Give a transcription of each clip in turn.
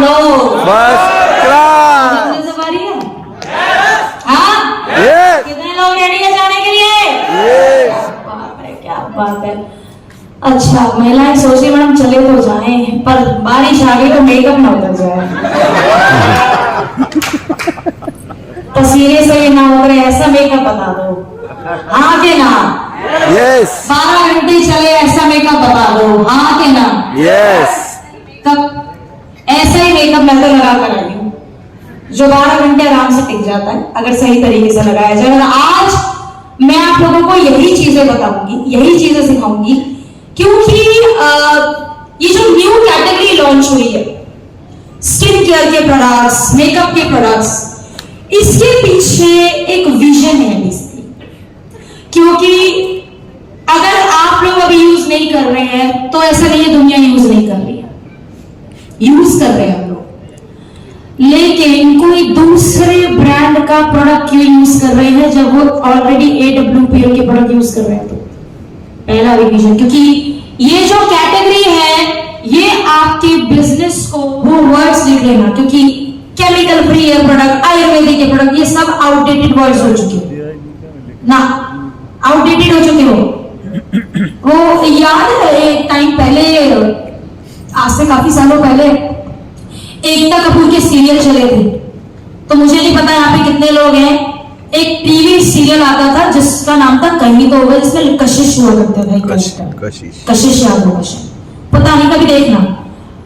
लोग? First class. सवारी है? हाँ? कितने लोग रेडी है जाने के लिए? बाप रे, क्या बात है। अच्छा, महिलाएं सोच रही मैडम चले तो जाएं, पर बारिश आ गई तो मेकअप ना उतर जाए, तस्वीरें सही ना उतरे, ऐसा मेकअप बता दो, हाँ के ना? यस। 12 घंटे चले ऐसा मेकअप बता दो, हाँ के ना? यस। तब ऐसा ही मेकअप मैं तो लगा कर आई हूँ जो 12 घंटे आराम से टिक जाता है अगर सही तरीके से लगाया जाए। और आज मैं आप लोगों को यही चीजें बताऊंगी, यही चीजें सिखाऊंगी, क्योंकि ये जो न्यू कैटेगरी लॉन्च हुई है स्किन केयर के प्रोडक्ट्स, मेकअप के प्रोडक्ट्स, इसके पीछे एक विजन है बेसिकली। क्योंकि अगर आप लोग अभी यूज नहीं कर रहे हैं तो ऐसा नहीं है दुनिया यूज नहीं कर रही है, यूज कर रहे हैं हम लोग, लेकिन कोई दूसरे ब्रांड का प्रोडक्ट क्यों यूज कर रहे हैं जब वो ऑलरेडी AWPL के प्रोडक्ट यूज कर रहे हैं? तो पहला रिवीजन, क्योंकि ये जो कैटेगरी है ये आपके बिजनेस को, वो वर्ड्स लिख लेना, क्योंकि केमिकल फ्री है प्रोडक्ट, आयुर्वेदिक के प्रोडक्ट, ये सब आउटडेटेड वर्ड्स हो चुके ना, आउटडेटेड हो चुके हो। वो याद है एक टाइम पहले, आज से काफी सालों पहले, एकता कपूर के सीरियल चले थे, तो मुझे नहीं पता यहाँ पे कितने लोग हैं, एक टीवी सीरियल आता था जिसका नाम था कहीं तो होगा, जिसमें कशिश हुआ करते थे, कशिश याद होगा शायद, पता नहीं, कभी देखना।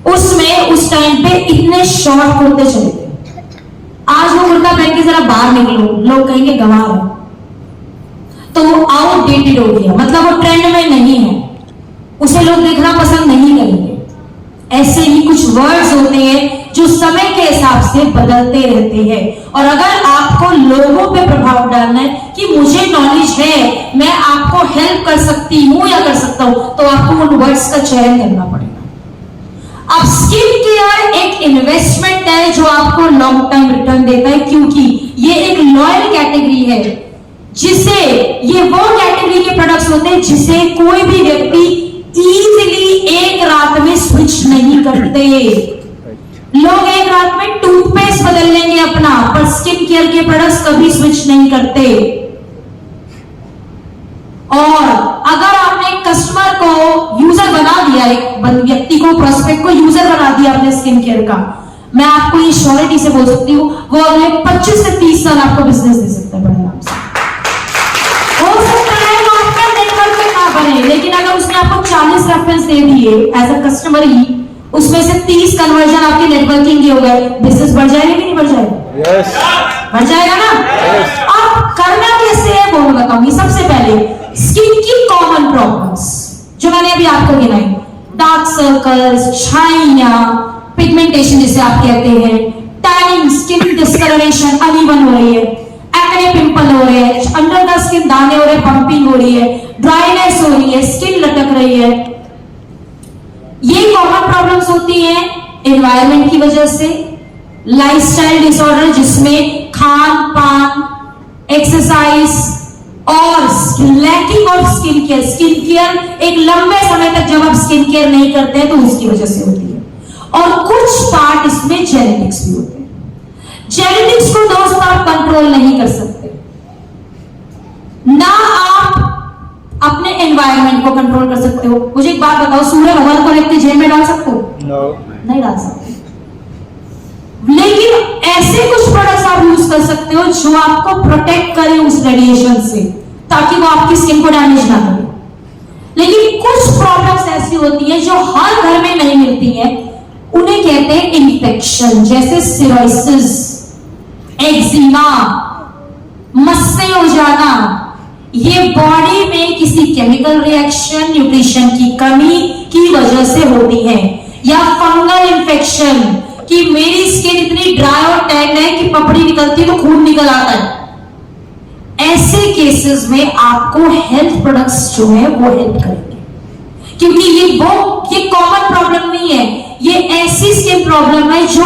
उसमें उस टाइम पे इतने शॉर्ट कुर्ते चले थे, आज वो कुर्ता पहन के जरा बाहर निकलो लोग कहेंगे गंवार है, तो वो आउटडेटेड हो गया, मतलब वो ट्रेंड में नहीं है, उसे लोग देखना पसंद नहीं करेंगे। ऐसे ही कुछ वर्ड्स होते हैं जो समय के हिसाब से बदलते रहते हैं, और अगर आपको लोगों पे प्रभाव डालना है कि मुझे नॉलेज है, मैं आपको हेल्प कर सकती हूं या कर सकता हूं, तो आपको उन वर्ड्स का चयन करना पड़ेगा। अब स्किन केयर एक इन्वेस्टमेंट है जो आपको लॉन्ग टर्म रिटर्न देता है, क्योंकि ये एक लॉयल कैटेगरी है, जिसे, ये वो कैटेगरी के प्रोडक्ट्स होते हैं जिसे कोई भी व्यक्ति इजीली एक रात में स्विच नहीं करते। लोग एक रात में टूथपेस्ट बदल लेंगे अपना, पर स्किन केयर के प्रोडक्ट्स कभी स्विच नहीं करते। और अगर आपने एक कस्टमर को यूजर बना दिया, एक व्यक्ति को, प्रोस्पेक्ट को यूजर बना दिया अपने स्किन केयर का, मैं आपको ये श्योरिटी से बोल सकती हूँ वो अगले 25 से 30 साल आपको बिजनेस दे सकता है बड़े आराम से। हो सकता है वो आपका नेटवर्क में ना बने, लेकिन अगर उसने आपको 40 रेफरेंस दे दिए एज अ कस्टमर ही, उसमें से 30 कन्वर्जन आपके नेटवर्किंग के हो गए, बिजनेस बढ़ जाएगा कि नहीं बढ़ जाएगा? यस। बढ़ जाएगा ना? अब करना कैसे है वो मैं बताऊंगी। सबसे पहले स्किन की कॉमन प्रॉब्लम्स जो मैंने अभी आपको गिनाई, डार्क सर्कल्स, छाइयां, पिगमेंटेशन जिसे आप कहते हैं, टैनिंग, स्किन डिस्कलरेशन अनइवन हो रही है, एक्ने पिंपल हो रहे हैं, अंडर द स्किन दाने हो रहे हैं, बम्पिंग हो रही है, ड्राइनेस हो रही है, स्किन लटक रही है, ये कॉमन प्रॉब्लम्स होती हैं एनवायरनमेंट की वजह से, लाइफस्टाइल डिसऑर्डर जिसमें खान पान, एक्सरसाइज और lacking of skin care. Skin care एक लंबे समय तक जब आप स्किन केयर नहीं करते हैं तो उसकी वजह से होती है, और कुछ पार्ट इसमें जेनेटिक्स भी होते हैं। जेनेटिक्स को दोस्त आप कंट्रोल नहीं कर सकते, ना आप अपने एनवायरनमेंट को कंट्रोल कर सकते हो। मुझे एक बात बताओ, सूर्य भगवान को लेकर जेल में डाल सकते हो? नहीं डाल सकते, लेकिन ऐसे कुछ प्रोडक्ट्स आप यूज कर सकते हो जो आपको प्रोटेक्ट करे उस रेडिएशन से, ताकि वो आपकी स्किन को डैमेज ना करे। लेकिन कुछ प्रॉब्लम्स ऐसी होती हैं जो हर घर में नहीं मिलती हैं, उन्हें कहते हैं इन्फेक्शन, जैसे सिरोसिस, एक्जिमा, मस्से हो जाना। ये बॉडी में किसी केमिकल रिएक्शन, न्यूट्रिशन की कमी की वजह से होती है, या फंगल इन्फेक्शन कि मेरी स्किन इतनी ड्राई और टैन है कि पपड़ी निकलती है तो खून निकल आता है। ऐसे केसेस में आपको हेल्थ प्रोडक्ट्स जो है वो हेल्प करेंगे, क्योंकि ये कॉमन प्रॉब्लम नहीं है, ये ऐसी स्किन प्रॉब्लम है जो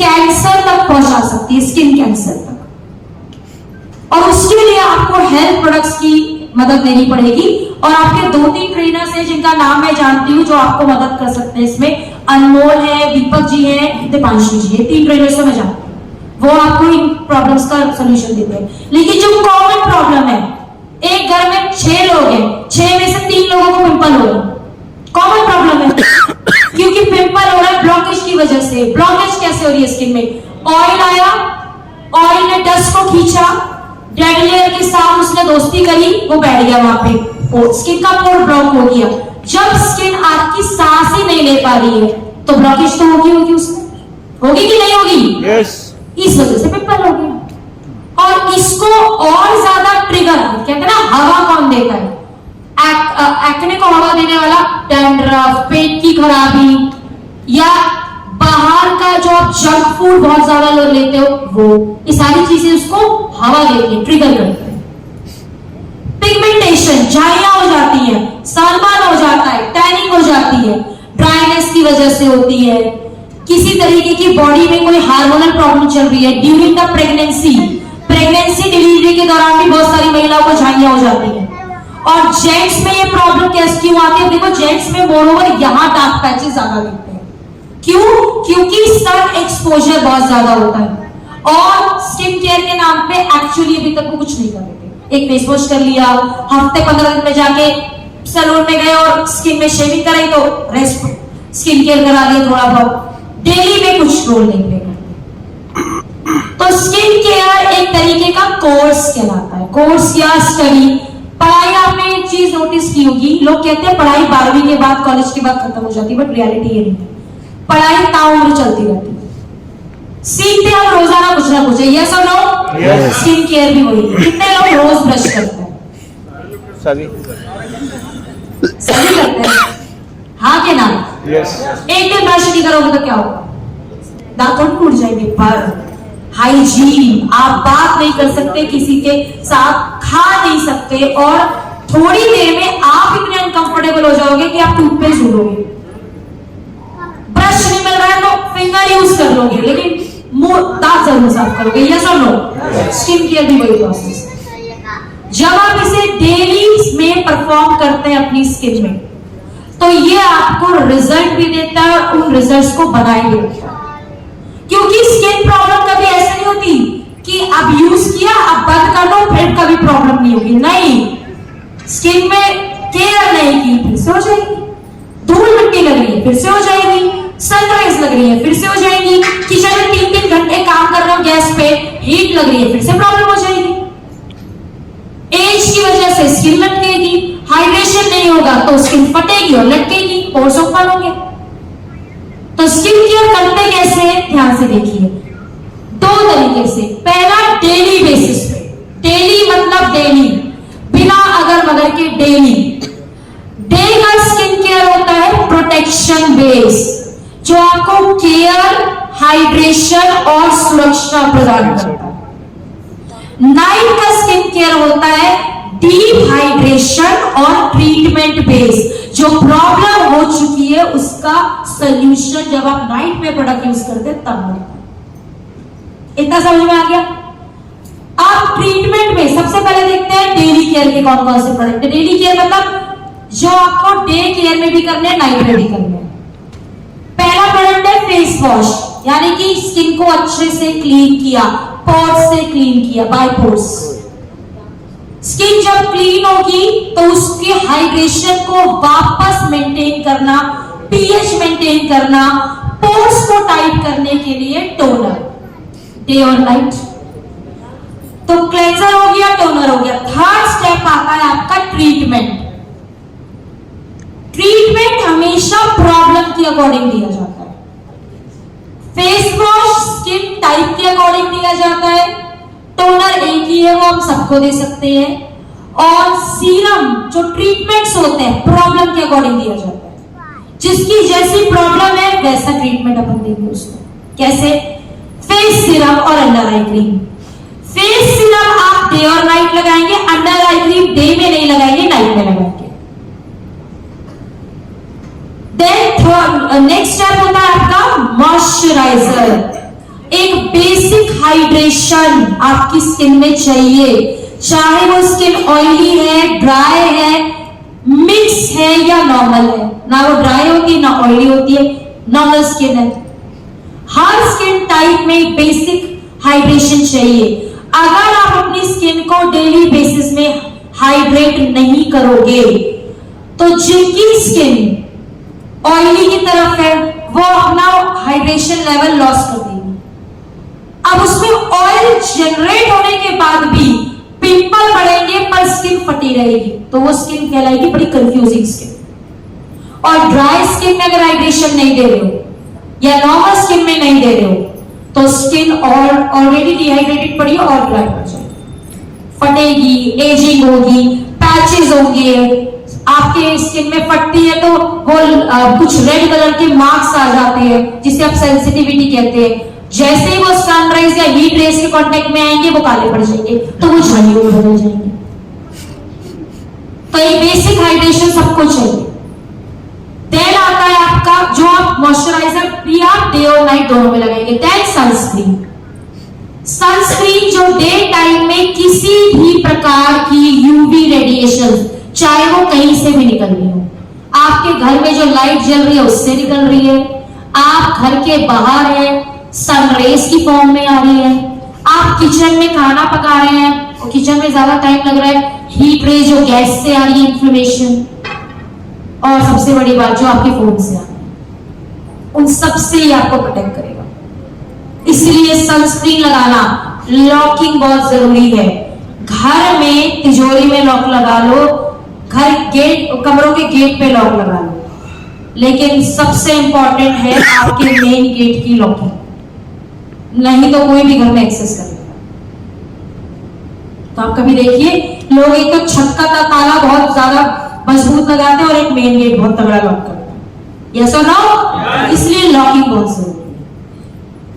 कैंसर तक पहुंचा सकती है, स्किन कैंसर तक। और उसके लिए आपको हेल्थ प्रोडक्ट्स की मदद लेनी पड़ेगी, और आपके 2-3 ट्रेनर्स हैं जिनका नाम मैं जानती हूं जो आपको मदद कर सकते हैं इसमें। अनमोल है, दीपक जी हैं, दीपांशु जी, 3 ट्रेनर से मैं जानती हूँ, वो आपको इन प्रॉब्लम्स का सोल्यूशन देते हैं। लेकिन जो कॉमन प्रॉब्लम है, एक घर में 6 लोग हैं, 6 में से 3 लोगों को पिंपल हो रहा है, कॉमन प्रॉब्लम है। क्योंकि पिंपल हो रहा है ब्लॉकेज की वजह से। ब्लॉकेज कैसे हो रही है स्किन में? ऑयल आया, ऑयल ने डस्ट को खींचा, डेड लेयर के साथ उसने दोस्ती करी, वो बैठ गया वहां पे, स्किन का पोर ब्लॉक हो गया। जब स्किन आपकी सांस ही नहीं ले पा रही है तो ब्लॉकेज तो होगी उसमें, होगी कि नहीं होगी? यस। इस वजह से पिंपल हो गया। और इसको और ज्यादा ट्रिगर, कहते हैं ना हवा कौन देता है? एक्ने को हवा देने वाला डैंड्रफ, पेट की खराबी, या बाहर का जो आप जंक फूड बहुत ज्यादा लोग लेते हो वो, ये सारी चीजें उसको हवा देती है, ट्रिगर करती है। पिगमेंटेशन, झाइयां हो जाती है, सनबर्न हो जाता है, टैनिंग हो जाती है, ड्राइनेस की वजह से होती है। किसी तरीके की बॉडी में कोई हार्मोनल प्रॉब्लम चल रही है ड्यूरिंग द प्रेगनेंसी, डिलीवरी के दौरान भी बहुत सारी महिलाओं को झाइयां हो जाती है। और जेंट्स में ये प्रॉब्लम कैसे क्यों आती है? देखो जेंट्स में मोरोवर यहाँ डार्क पैचेस ज्यादा दिखते हैं। क्यों? क्योंकि सन एक्सपोजर बहुत ज्यादा होता है। और स्किन केयर के नाम पे एक्चुअली अभी तक वो कुछ नहीं कर रहे थे। एक फेस वॉश कर लिया, हफ्ते 15 दिन में जाके सैलून में गए और स्किन में शेविंग कराई तो रेस्ट स्किन केयर करा दिया थोड़ा बहुत, डेली में कुछ रोल नहीं प्ले करते। तो स्किन केयर एक तरीके का कोर्स कहलाता है, कोर्स या स्टडी। पढ़ाई आपने एक चीज नोटिस की होगी, लोग कहते हैं पढ़ाई 12वीं के बाद, कॉलेज के बाद खत्म हो जाती है, बट रियलिटी ये नहीं है, पढ़ाई ताउम्र चलती रहती है। सीखते हम रोजाना कुछ ना कुछ, यस और नो? स्किन केयर भी वही है। कितने लोग रोज ब्रश करते हैं? सभी करते हैं, हाँ के ना? यस। एक दिन ब्रश नहीं करोगे तो क्या होगा? दांत टूट जाएंगे। पर हाइजीन, आप बात नहीं कर सकते किसी के साथ, खा नहीं सकते, और थोड़ी देर में आप इतने अनकंफर्टेबल हो जाओगे कि आप टूथपेस्ट ढूंढोगे। ब्रश नहीं मिल रहा है तो फिंगर यूज कर लोगे, लेकिन मुंह दांत जरूर साफ करोगे, यस और नो? स्किन केयर भी वही प्रोसेस। जब आप इसे डेली में परफॉर्म करते हैं अपनी स्किन में, तो ये आपको रिजल्ट भी देता है और उन रिजल्ट्स को बनाए भी रखता है। क्योंकि स्किन प्रॉब्लम कभी ऐसे नहीं होती कि अब यूज किया अब बंद कर दो फिर कभी प्रॉब्लम नहीं होगी, नहीं। स्किन में केयर नहीं की फिर से हो जाएगी, धूल मिट्टी लग रही है फिर से हो जाएगी, सनराइज लग रही है फिर से हो जाएगी, किचन में 3-3 घंटे काम कर रहे हो गैस पे, हीट लग रही है फिर से प्रॉब्लम हो जाएगी। एज की वजह से स्किन लटकेगी, हाइड्रेशन नहीं होगा तो स्किन फटेगी और लटकेगी, पोर्स ओपन होंगे। तो स्किन केयर करते कैसे हैं? ध्यान से देखिए, 2 तरीके से। पहला, डेली बेसिस पे। डेली मतलब डेली, बिना अगर मगर के डेली। डे का स्किन केयर होता है प्रोटेक्शन बेस, जो आपको केयर, हाइड्रेशन और सुरक्षा प्रदान करता है। नाइट का स्किन केयर होता है डीप हाइड्रेशन और ट्रीटमेंट बेस, जो प्रॉब्लम हो चुकी है उसका सॉल्यूशन जब आप नाइट में प्रोडक्ट यूज करते हैं तब मिलता है। इतना समझ में आ गया? अब ट्रीटमेंट में सबसे पहले देखते हैं डेली केयर के कौन कौन से प्रोडक्ट है। डेली केयर मतलब जो आपको डे केयर में भी करने हैं, नाइट में भी करने हैं। पहला प्रोडक्ट है फेस वॉश, यानी कि स्किन को अच्छे से क्लीन किया, पोर्स से क्लीन किया, बाय पोर्स। स्किन जब क्लीन होगी तो उसके हाइड्रेशन को वापस मेंटेन करना, पीएच मेंटेन करना, पोर्स को टाइट करने के लिए टोनर, डे और नाइट। तो क्लेंजर हो गया, टोनर हो गया। थर्ड स्टेप आता है आपका ट्रीटमेंट। ट्रीटमेंट हमेशा प्रॉब्लम के अकॉर्डिंग दिया जाता है। फेस वॉश स्किन टाइप के अकॉर्डिंग दिया जाता है, टोनर एक ही है वो हम सबको दे सकते हैं, और सीरम जो ट्रीटमेंट्स होते हैं प्रॉब्लम के अकॉर्डिंग दिया जाता है। जिसकी जैसी प्रॉब्लम है वैसा ट्रीटमेंट अपन देंगे उसको। कैसे? फेस सीरम और under eye cream. Face serum आप डे और नाइट लगाएंगे, अंडर आई क्रीम डे में नहीं लगाएंगे, नाइट में लगाएंगे। देन नेक्स्ट स्टेप होता है आपका मॉइस्चराइजर। एक बेसिक हाइड्रेशन आपकी स्किन में चाहिए, चाहे वो स्किन ऑयली है, ड्राई है, मिक्स है या नॉर्मल है। ना वो ड्राई होती है ना ऑयली होती है, नॉर्मल स्किन है। हर टाइप में बेसिक हाइड्रेशन चाहिए। अगर आप अपनी स्किन को डेली बेसिस में हाइड्रेट नहीं करोगे तो जिनकी स्किन ऑयली की तरफ है वो अपना हाइड्रेशन लेवल लॉस कर देगी। अब उसमें ऑयल जनरेट होने के बाद भी पिंपल पड़ेंगे पर स्किन फटी रहेगी, तो वो स्किन कहलाएगी बड़ी कंफ्यूजिंग स्किन। और ड्राई स्किन में अगर हाइड्रेशन नहीं दे रहे हो या नॉर्मल स्किन में नहीं दे रहे हो तो स्किन और ऑलरेडी डिहाइड्रेटेड पड़ी है और ड्राई हो जाएगी, फटेगी, एजिंग होगी, पैचेस होंगे, आपके स्किन में फटती है तो वो कुछ रेड कलर के मार्क्स आ जाते हैं जिसे आप सेंसिटिविटी कहते हैं। जैसे ही वो सनराइज या हीट रेस के कांटेक्ट में आएंगे वो काले पड़ जाएंगे, तो वो झाड़ियों में बदल जाएंगे। तो ये बेसिक हाइड्रेशन सबको चाहिए। देन आता है आपका जो आप मॉइस्चराइजर भी आप डे और नाइट दोनों में लगाएंगे। Then sunscreen. सनस्क्रीन जो डे टाइम में किसी भी प्रकार की यूवी रेडिएशन, चाहे वो कहीं से भी निकल रही हो, आपके घर में जो लाइट जल रही है उससे निकल रही है, आप घर के बाहर है सनरेज की फॉर्म में आ रही है, आप किचन में खाना पका रहे हैं और किचन में ज्यादा टाइम लग रहा है, हीट रे जो गैस से आ रही है, इन्फ्लेमेशन, और सबसे बड़ी बात जो आपके फोन से आ रही है, उन सबसे ही आपको प्रोटेक्ट करेगा। इसलिए सनस्क्रीन लगाना, लॉकिंग बहुत जरूरी है। घर में तिजोरी में लॉक लगा लो, घर गेट कमरों के गेट पे लॉक लगा लो, लेकिन सबसे इंपॉर्टेंट है आपके मेन गेट की लॉकिंग, नहीं तो कोई भी घर में एक्सेस करेगा। तो आप कभी देखिए लोग एक तो छत का ताला बहुत ज्यादा मजबूत लगाते हैं और एक मेन गेट बहुत तगड़ा लॉक करते हैं, यस और नो? इसलिए लॉकिंग बहुत जरूरी है।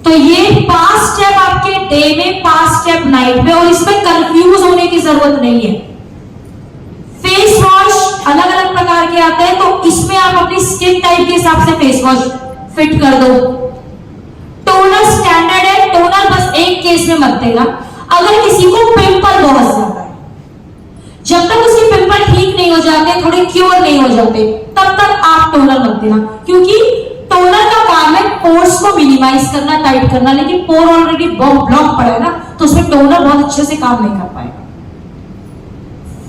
तो ये 5 स्टेप आपके डे में, 5 स्टेप नाइट में, और इसमें कंफ्यूज होने की जरूरत नहीं है। फेस वॉश अलग अलग प्रकार के आते हैं, तो इसमें आप अपनी स्किन टाइप के हिसाब से फेस वॉश फिट कर दो। टोनर स्टैंडर्ड है, टोनर बस एक केस में मत देना, अगर किसी को पिंपल बहुत ज्यादा है, जब तक उसके पिंपल ठीक नहीं हो जाते, थोड़े क्योर नहीं हो जाते, तब तक आप टोनर मत देना, क्योंकि टोनर का काम है पोर्स को मिनिमाइज करना, टाइट करना, लेकिन पोर ऑलरेडी ब्लॉक पड़ा है ना, तो उसमें टोनर बहुत अच्छे से काम नहीं कर पाएगा।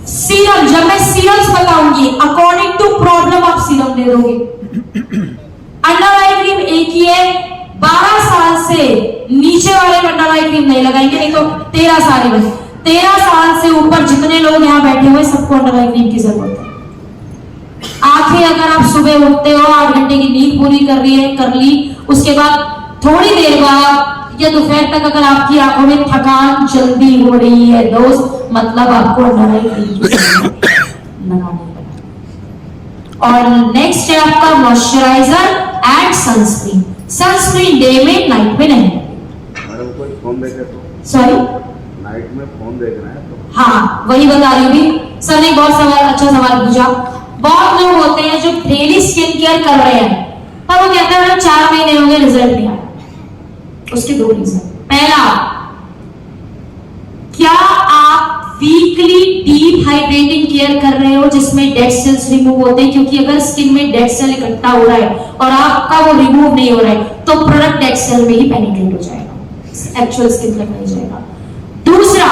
सीरम, जब मैं सीरम्स बताऊंगी अकॉर्डिंग टू प्रॉब्लम आप सीरम दे दोगे। अंडर आई क्रीम एक ही है, 12 साल से नीचे वाले अंडर आई क्रीम नहीं लगाएंगे, नहीं तो 13 साल में, 13 साल से ऊपर जितने लोग यहाँ बैठे हुए सबको अंडर आई क्रीम की जरूरत है। आंखें अगर आप सुबह उठते हो 8 घंटे की नींद पूरी कर ली, उसके बाद थोड़ी देर बाद या दोपहर तक अगर आपकी आंखों में थकान जल्दी हो रही है दोस्त, मतलब आपको अंडर आई क्रीम लगानी है। और नेक्स्ट है आपका moisturiser and sunscreen. Sunscreen day में, नाइट में नहीं। कोई फोन देखे तो सॉरी, नाइट में फोन देख रहे हैं तो हाँ वही बता रही हूँ। सर ने बहुत अच्छा सवाल पूछा। बहुत लोग होते हैं जो डेली स्किन केयर कर रहे हैं, पर वो कहते हैं 4 महीने हो गए रिजल्ट नहीं आया। उसके 2 रीजन। पहला, क्या आप वीकली डीप हाइड्रेटिंग केयर कर रहे हो जिसमें डेड सेल्स रिमूव होते हैं, क्योंकि अगर स्किन में डेड सेल इकट्ठा हो रहा है और आपका वो रिमूव नहीं हो रहा है तो प्रोडक्ट डेड सेल में ही पेनिट्रेट हो जाएगा, एक्चुअल स्किन तक नहीं जाएगा। दूसरा,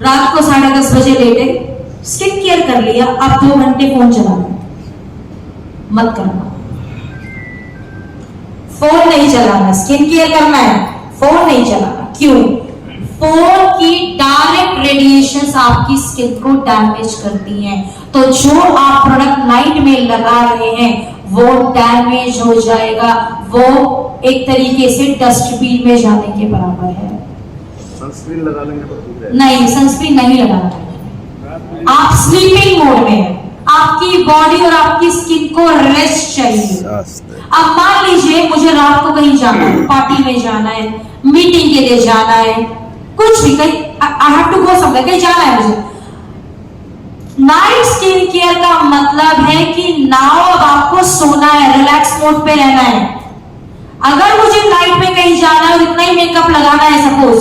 रात को 10:30 बजे लेटे स्किन केयर कर लिया, अब 2 घंटे फोन चलाना मत करना। फोन नहीं चलाना, स्किन केयर करना है, फोन नहीं चलाना। क्यों? फोन की डायरेक्ट रेडिएशंस आपकी स्किन को डैमेज करती हैं, तो जो आप प्रोडक्ट नाइट में लगा रहे हैं वो डैमेज हो जाएगा, वो एक तरीके से डस्टबिन में जाने के बराबर है। सनस्क्रीन लगा लेंगे तो ठीक है। नहीं, सनस्क्रीन नहीं लगाना है। आप स्लीपिंग मोड में हैं, आपकी बॉडी और आपकी स्किन को रेस्ट चाहिए। अब मान लीजिए मुझे रात को कहीं जाना है, पार्टी में जाना है, मीटिंग के लिए जाना है, कुछ भी, कहीं I have to go somewhere, कहीं जाना है मुझे। नाइट स्किन केयर का मतलब है कि नाउ अब आपको सोना है, रिलैक्स मोड पे रहना है। अगर मुझे नाइट में कहीं जाना है और इतना ही मेकअप लगाना है सपोज,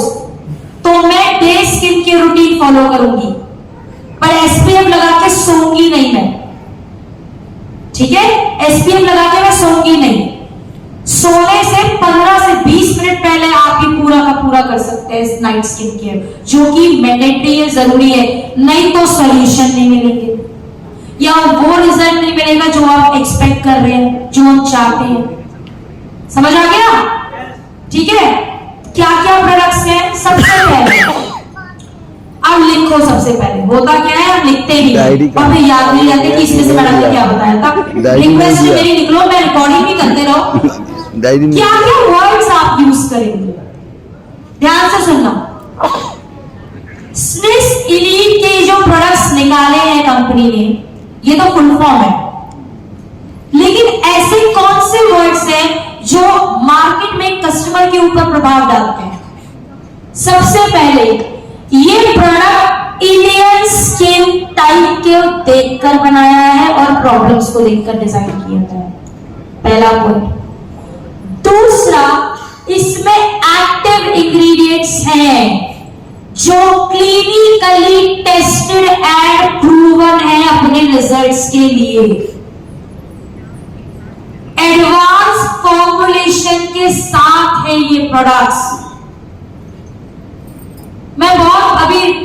तो मैं day skin care routine follow करूंगी, पर एसपीएफ लगा के सोऊंगी नहीं मैं, ठीक है? एसपीएफ लगा के मैं सोऊंगी नहीं। सो सोने से 15 से 20 मिनट पहले आप ये पूरा का पूरा कर सकते हैं नाइट स्किन केयर, जो कि मैंडेटरी है, जरूरी है, नहीं तो सॉल्यूशन नहीं मिलेंगे या वो रिजल्ट नहीं मिलेगा जो आप एक्सपेक्ट कर रहे हैं, जो हम चाहते हैं। समझ आ गया? ठीक है, क्या क्या प्रोडक्ट्स हैं? सबसे पहले अब लिखो, सबसे पहले होता क्या है, हम लिखते भी डायरी हैं और फिर याद नहीं रहते कि इसमें से मैडम ने क्या बताया था। डायरी में रिक्वेस्ट दिया। मेरी, निकलो, मैं रिकॉर्डिंग भी करते रहो। डायरी में क्या क्या वर्ड्स आप यूज करेंगे, ध्यान से सुनना। स्निस इलीट के जो प्रोडक्ट्स निकाले हैं कंपनी ने, ये तो फुल फॉर्म है, लेकिन ऐसे कौन से वर्ड्स हैं जो मार्केट में कस्टमर के ऊपर प्रभाव डालते हैं? सबसे पहले, ये प्रोडक्ट इंडियन स्किन टाइप के देखकर बनाया है और प्रॉब्लम्स को देखकर डिजाइन किया गया है, पहला पॉइंट। दूसरा, इसमें एक्टिव इंग्रेडिएंट्स हैं जो क्लिनिकली टेस्टेड एंड प्रूवन है अपने रिजल्ट्स के लिए। एडवांस फॉर्मुलेशन के साथ है ये प्रोडक्ट्स।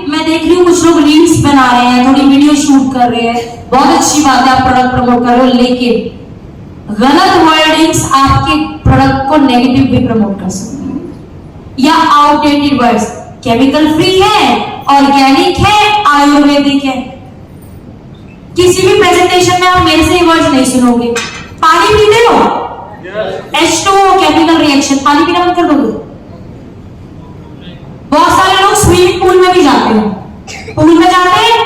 मैं देख रही हूँ कुछ लोग रील्स बना रहे हैं, थोड़ी वीडियो शूट कर रहे हैं, बहुत अच्छी बात है, आप प्रोडक्ट प्रमोट कर रहे हो, लेकिन गलत वर्डिंग्स आपके प्रोडक्ट को नेगेटिव भी प्रमोट कर सकते हैं, या आउटडेटेड वर्ड्स, केमिकल फ्री है, ऑर्गेनिक है, आयुर्वेदिक है। किसी भी प्रेजेंटेशन में आप मेरे से वर्ड्स नहीं सुनोगे। पानी पीते हो, H2O केमिकल रिएक्शन, पानी पीना बंद कर दोगे? बहुत सारे लोग स्विमिंग पूल में भी जाते हैं, पूल में जाते हैं,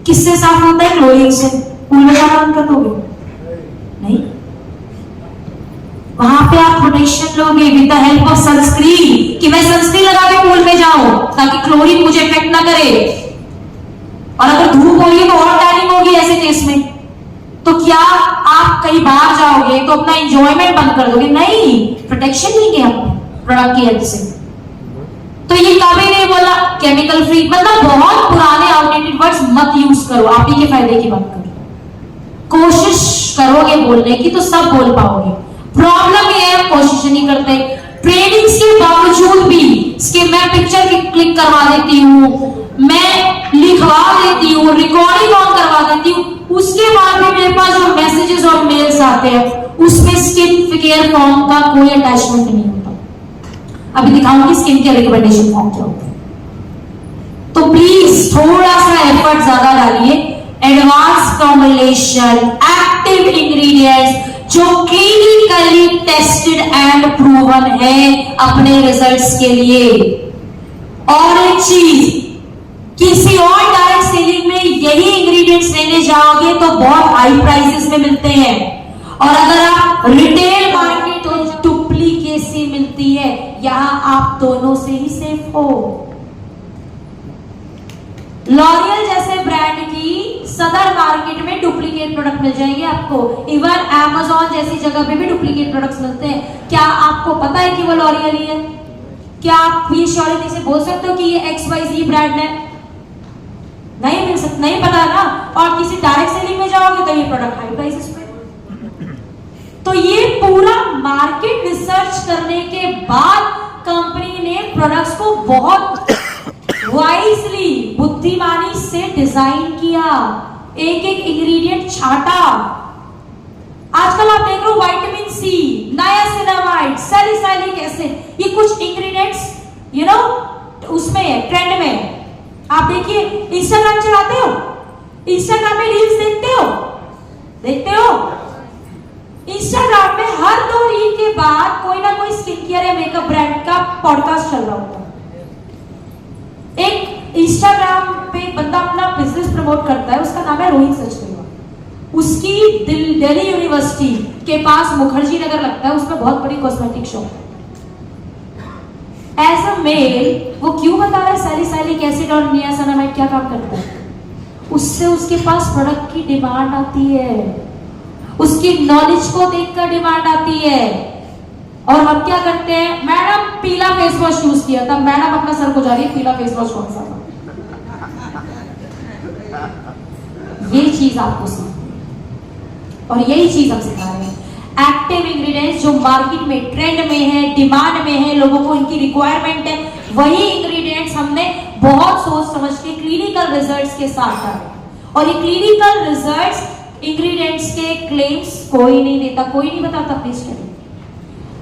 किससे साफ होता है? क्लोरीन से। पूल में जाना बंद कर दोगे? नहीं, वहां पे आप प्रोटेक्शन लोगे with the help of sunscreen, कि मैं सनस्क्रीन लगा के पूल में जाऊं ताकि क्लोरीन मुझे इफेक्ट ना करे। और अगर धूप हो रही है तो और टैनिंग होगी ऐसे केस में। तो क्या आप कहीं बाहर जाओगे तो अपना एंजॉयमेंट बंद कर दोगे? नहीं, प्रोटेक्शन लेंगे हम प्रोडक्ट की हेल्प से। तो ये कभी नहीं बोला केमिकल फ्री, मतलब बहुत पुराने आउटडेटेड वर्ड्स मत यूज करो, आप ही के फायदे की बात करो। कोशिश करोगे बोलने की तो सब बोल पाओगे। प्रॉब्लम ये है, कोशिश नहीं करते। ट्रेनिंग्स के बावजूद भी इसके मैं पिक्चर क्लिक करवा देती हूँ, मैं लिखवा देती हूँ, रिकॉर्डिंग ऑन करवा देती हूँ, उसके बाद भी मेरे पास जो मैसेजेस और मेल्स आते हैं उसमें स्किन केयर फॉर्म का कोई अटैचमेंट नहीं होता। अभी दिखाऊंगी स्किन केयर रिकमेंडेशन फॉर्म क्या होता है। तो प्लीज थोड़ा सा एफर्ट ज्यादा डालिए। एडवांस फॉर्मुलेशन, एक्टिव इंग्रेडिएंट्स जो क्लिनिकली टेस्टेड एंड प्रूवन है अपने रिजल्ट्स के लिए। और एक चीज, किसी और डायरेक्ट सेलिंग में यही इंग्रेडिएंट्स लेने जाओगे तो बहुत हाई प्राइसेस में मिलते हैं, और अगर आप रिटेल मार्केट तो डुप्लीकेसी मिलती है। यहां आप दोनों से ही सेफ हो। लॉरियल जैसे ब्रांड की सदर मार्केट में डुप्लीकेट प्रोडक्ट मिल जाएंगे आपको। इवन Amazon जैसी जगह पे भी डुप्लीकेट प्रोडक्ट्स मिलते हैं। क्या आपको पता है कि वो लॉरियल ही है? क्या आप ये श्योरिटी से बोल सकते हो कि ये XYZ ब्रांड है? नहीं मिल सकता, नहीं पता ना। और किसी डायरेक्ट सेलिंग में जाओगे तो ये प्रोडक्ट हाई प्राइसेस पे। तो ये पूरा मार्केट रिसर्च करने के बाद कंपनी ने प्रोडक्ट्स को बहुत वाइजली, बुद्धिमानी से डिजाइन किया, एक एक इंग्रेडिएंट छाटा। आजकल आप देख रहे हो vitamin C, niacinamide, salicylic acid, ये कुछ इंग्रेडिएंट्स उसमें है, ट्रेंड में। आप देखिए, इंस्टाग्राम चलाते हो, इंस्टाग्राम में रील्स देखते हो। इंस्टाग्राम में हर 2 रील के बाद कोई ना कोई स्किन केयर या मेकअप ब्रांड का पॉडकास्ट चल रहा होता है। एक इंस्टाग्राम पे बंदा अपना बिजनेस प्रमोट करता है, उसका नाम है रोहित सचदेवा। उसकी दिल्ली यूनिवर्सिटी के पास मुखर्जी नगर लगता है, उसमें बहुत बड़ी कॉस्मेटिक शॉप है। एज अ मेल वो क्यों बता रहा है सैलिसाइलिक एसिड और नियासिनामाइड क्या काम करता है? उससे उसके पास प्रोडक्ट की डिमांड आती है, उसकी नॉलेज को देखकर डिमांड आती है। और हम क्या करते हैं, मैडम पीला फेस वॉश यूज किया था, मैडम अपना सर को जा रही है पीला फेस वॉश कौन सा था? ये चीज आपको सीखनी, और यही चीज हम सिखा रहे हैं। एक्टिव इंग्रेडिएंट्स जो मार्केट में ट्रेंड में है, डिमांड में है, लोगों को इनकी रिक्वायरमेंट है, वही इंग्रेडिएंट्स हमने बहुत सोच समझ के क्लिनिकल रिजल्ट्स के साथ डाले। और ये क्लिनिकल रिजल्ट्स इंग्रेडिएंट्स के क्लेम्स कोई नहीं देता, कोई नहीं बताता अपनी स्टडी।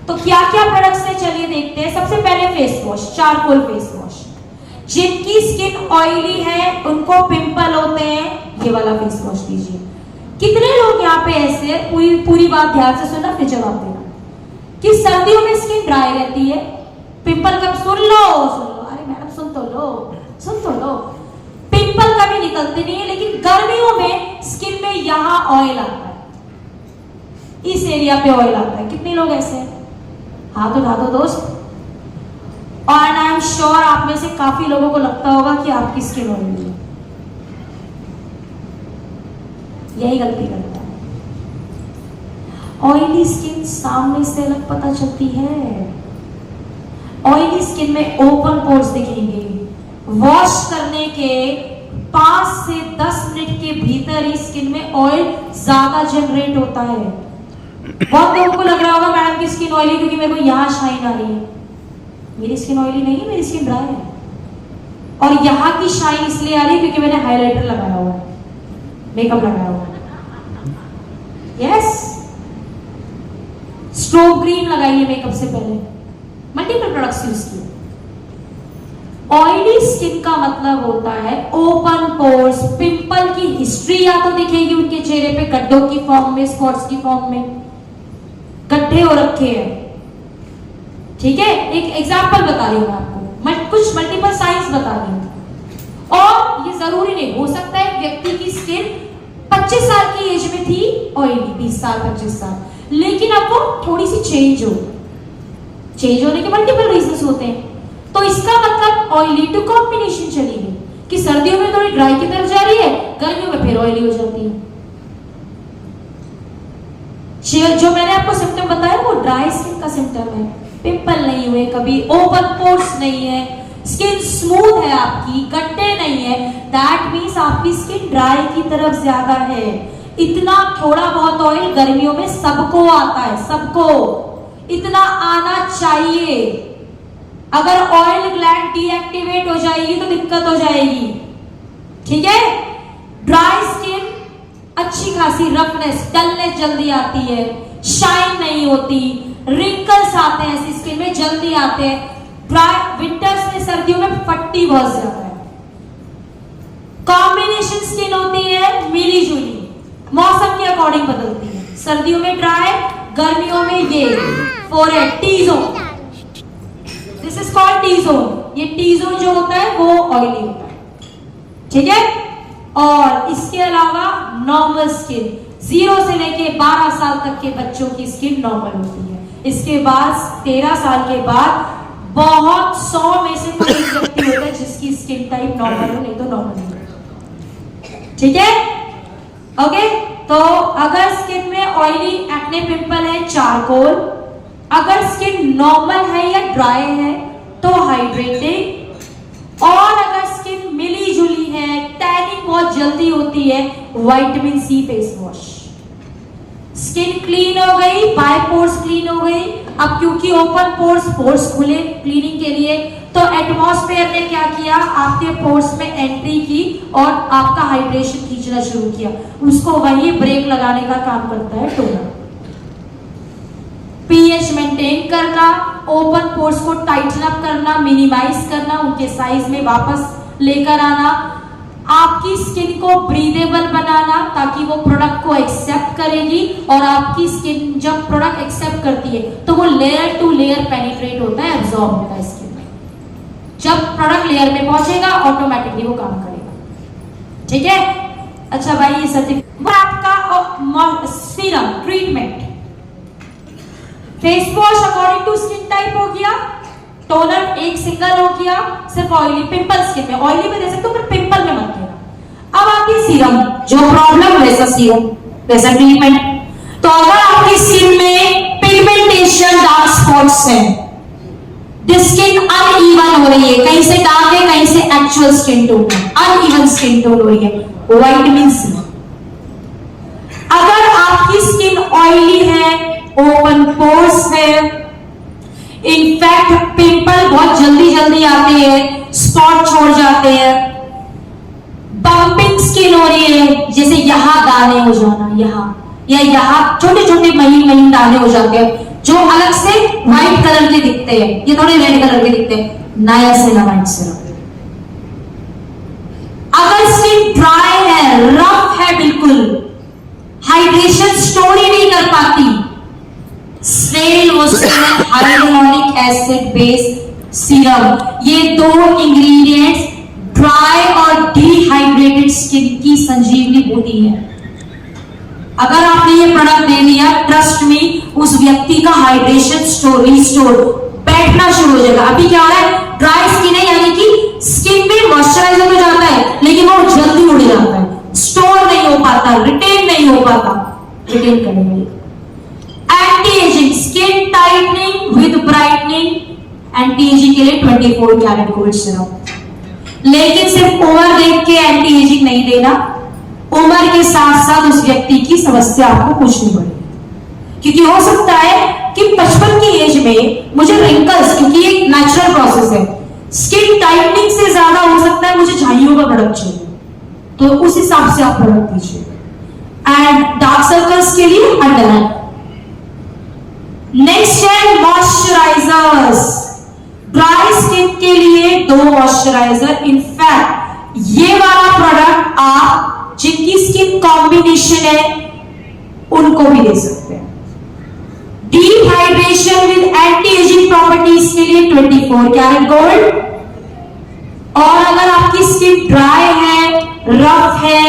तो क्या क्या प्रोडक्ट्स है चलिए देखते हैं। सबसे पहले face wash, charcoal face wash. जिनकी स्किन ऑयली है, उनको पिंपल होते हैं, ये वाला फेस वॉश लीजिए। कितने लोग यहाँ पे ऐसे हैं, पूरी बात ध्यान से सुनना फिर जवाब देना, कि सर्दियों में स्किन ड्राई रहती है, पिंपल कब, सुन लो, अरे मैडम सुन तो लो, पिंपल कभी निकलते नहीं है, लेकिन गर्मियों में स्किन में यहाँ ऑयल आता है, इस एरिया पे ऑयल आता है। कितने लोग ऐसे हैं, हाथ उठा दो दोस्त। और आई एम श्योर आप में से काफी लोगों को लगता होगा कि आपकी स्किन ऑयली है, यही गलती करता है। ऑयली स्किन सामने से अलग पता चलती है। ऑयली स्किन में ओपन पोर्स दिखेंगे। वॉश करने के 5 से 10 मिनट के भीतर ही स्किन में ऑयल ज्यादा जनरेट होता है। बहुत लोगों को लग रहा होगा मैडम की स्किन ऑयली क्योंकि मेरे को यहाँ शाइन आ रही है। मेरी स्किन ऑयली नहीं है, मेरी स्किन ड्राई है, और यहाँ की शाइन इसलिए आ रही है क्योंकि मैंने हाइलाइटर लगाया हुआ है, मेकअप लगाया हुआ है। यस, स्ट्रोब क्रीम लगाइए मेकअप से पहले, मल्टीपल प्रोडक्ट्स यूज किए। ऑयली स्किन का मतलब होता है ओपन पोर्स। पिंपल की हिस्ट्री या तो दिखेगी उनके चेहरे पे गड्ढों की फॉर्म में, स्पॉट्स की फॉर्म में, गड्ढे हो रखे हैं। ठीक है, एक एग्जांपल बता रही हूं आपको, कुछ मल्टीपल साइंस बता रही हूं। और ये जरूरी नहीं, हो सकता है व्यक्ति की स्किन 25 साल की एज में थी ऑयली, 20 साल 25 साल, लेकिन अब वो थोड़ी सी चेंज होने के मल्टीपल रीजंस होते हैं। तो इसका मतलब ऑयली टू कॉम्बिनेशन चली गई, कि सर्दियों में थोड़ी ड्राई की तरफ जा रही है, गर्मियों में फिर ऑयली हो जाती है। जो मैंने आपको सिम्टम बताया वो ड्राई स्किन का सिम्टम है। पिंपल नहीं हुए कभी, ओपन पोर्स नहीं है, स्किन स्मूथ है आपकी, गड्ढे नहीं है, दैट मीन्स आपकी स्किन ड्राई की तरफ ज्यादा है। इतना थोड़ा बहुत ऑयल गर्मियों में सबको आता है, सबको इतना आना चाहिए। अगर ऑयल ग्लैंड डीएक्टिवेट हो जाएगी तो दिक्कत हो जाएगी। ठीक है, ड्राई स्किन अच्छी खासी रफनेस, डलनेस जल्दी आती है, शाइन नहीं होती, रिंकल्स आते हैं ऐसी स्किन में जल्दी आते हैं। ड्राई विंटर्स में, सर्दियों में फट्टी बहुत ज्यादा है। कॉम्बिनेशन स्किन होती है मिली जुली, मौसम के अकॉर्डिंग बदलती है। सर्दियों में ड्राई, गर्मियों में ये forehead, T zone, this is called T zone. ये टी जोन जो होता है वो ऑयली होता है। ठीक है, और इसके अलावा नॉर्मल स्किन, 0 से लेके 12 साल तक के बच्चों की स्किन नॉर्मल होती है। इसके बाद 13 साल के बाद बहुत 100 में से कोई व्यक्ति होता है जिसकी स्किन टाइप नॉर्मल हो, नहीं तो नॉर्मल नहीं। ठीक है, ओके। तो अगर स्किन में ऑयली एक्ने पिंपल है, चारकोल। अगर स्किन नॉर्मल है या ड्राई है तो हाइड्रेटिंग। और अगर स्किन मिली जुली है, टैनिंग बहुत जल्दी होती है, vitamin C face wash. Skin clean हो गई, बाय पोर्स क्लीन हो गई। अब क्योंकि ओपन पोर्स खुले क्लीनिंग के लिए, तो एटमॉस्फेयर ने क्या किया, आपके पोर्स में एंट्री की और आपका हाइड्रेशन खींचना शुरू किया। उसको वही ब्रेक लगाने का काम करता है टोनर। पीएच मेंटेन करना, ओपन पोर्स को टाइटन अप करना, मिनिमाइज करना, उनके साइज में वापस लेकर आना, आपकी स्किन को ब्रीदेबल बनाना ताकि वो प्रोडक्ट को एक्सेप्ट करेगी। और आपकी स्किन जब प्रोडक्ट एक्सेप्ट करती है तो वो लेयर टू लेयर पेनिट्रेट होता है, एब्जॉर्ब होता है स्किन में। जब प्रोडक्ट लेयर में पहुंचेगा ऑटोमेटिकली वो काम करेगा। ठीक है, अच्छा भाई, ये सर्टिफिकेट आपका serum treatment, face wash according to skin type हो गया, टोनर एक सिंगल हो गया, सिर्फ ऑयली पिंपल स्किन में ऑयली में दे सकते हो, पर पिंपल में मत देना। अब आपकी सीरम, जो प्रॉब्लम वैसा सीरम वैसा ट्रीटमेंट। तो अगर आपकी स्किन में पिगमेंटेशन, डार्क स्पॉट्स है, स्किन अनइवन हो रही है, कहीं से डार्क है कहीं से एक्चुअल स्किन टोन है, अनइवन स्किन टोन हो रही है, विटामिन सी। अगर आपकी स्किन ऑयली है, ओपन पोर्स है, इनफैक्ट पिंपल बहुत जल्दी जल्दी आते हैं, स्पॉट छोड़ जाते हैं, बम्पिंग स्किन हो रही है, जैसे यहां दाने हो जाना, यहां या यहां छोटे छोटे महीन महीन दाने हो जाते हैं जो अलग से व्हाइट कलर के दिखते हैं, ये थोड़े रेड कलर के दिखते हैं, नायासिनामाइड सिरप। अगर स्किन ड्राई है, रफ है, बिल्कुल हाइड्रेशन स्टोर ही नहीं कर पाती, snail hyaluronic acid based serum, ये दो इंग्रेडिएंट्स ड्राई और डिहाइड्रेटेड स्किन की संजीवनी बूटी है। अगर आपने ये प्रोडक्ट ले लिया, ट्रस्ट में उस व्यक्ति का हाइड्रेशन स्टोर रिस्टोर बैठना शुरू हो जाएगा। अभी क्या हो रहा है, ड्राई स्किन है, यानी कि स्किन में मॉइस्चराइजर तो जाता है लेकिन वो जल्दी उड़ जाता है, स्टोर नहीं हो पाता, रिटेन नहीं हो पाता। रिटेन करेंगे anti ageing skin tightening with brightening, anti ageing के लिए 24 कैरेट गोल्ड सिरप। लेकिन सिर्फ उम्र देख के एंटी एजिंग नहीं देना, उम्र के साथ साथ उस व्यक्ति की समस्या आपको पूछनी पड़ेगी, क्योंकि हो सकता है कि 55 की एज में मुझे रिंकल्स, क्योंकि ये नेचुरल प्रोसेस है, स्किन टाइटनिंग से ज्यादा हो सकता है मुझे झाइयों का प्रोडक्ट चाहिए, तो उस हिसाब से आप प्रोडक्ट दीजिए। एंड डार्क सर्कल्स के लिए अंडरलाइन। नेक्स्ट है मॉइस्चराइजर्स। ड्राई स्किन के लिए 2 मॉइस्चराइजर, इनफैक्ट ये वाला प्रोडक्ट आप जिनकी स्किन कॉम्बिनेशन है उनको भी दे सकते हैं। Deep hydration with anti ageing properties के लिए 24 कैरेट गोल्ड। और अगर आपकी स्किन ड्राई है, रफ है,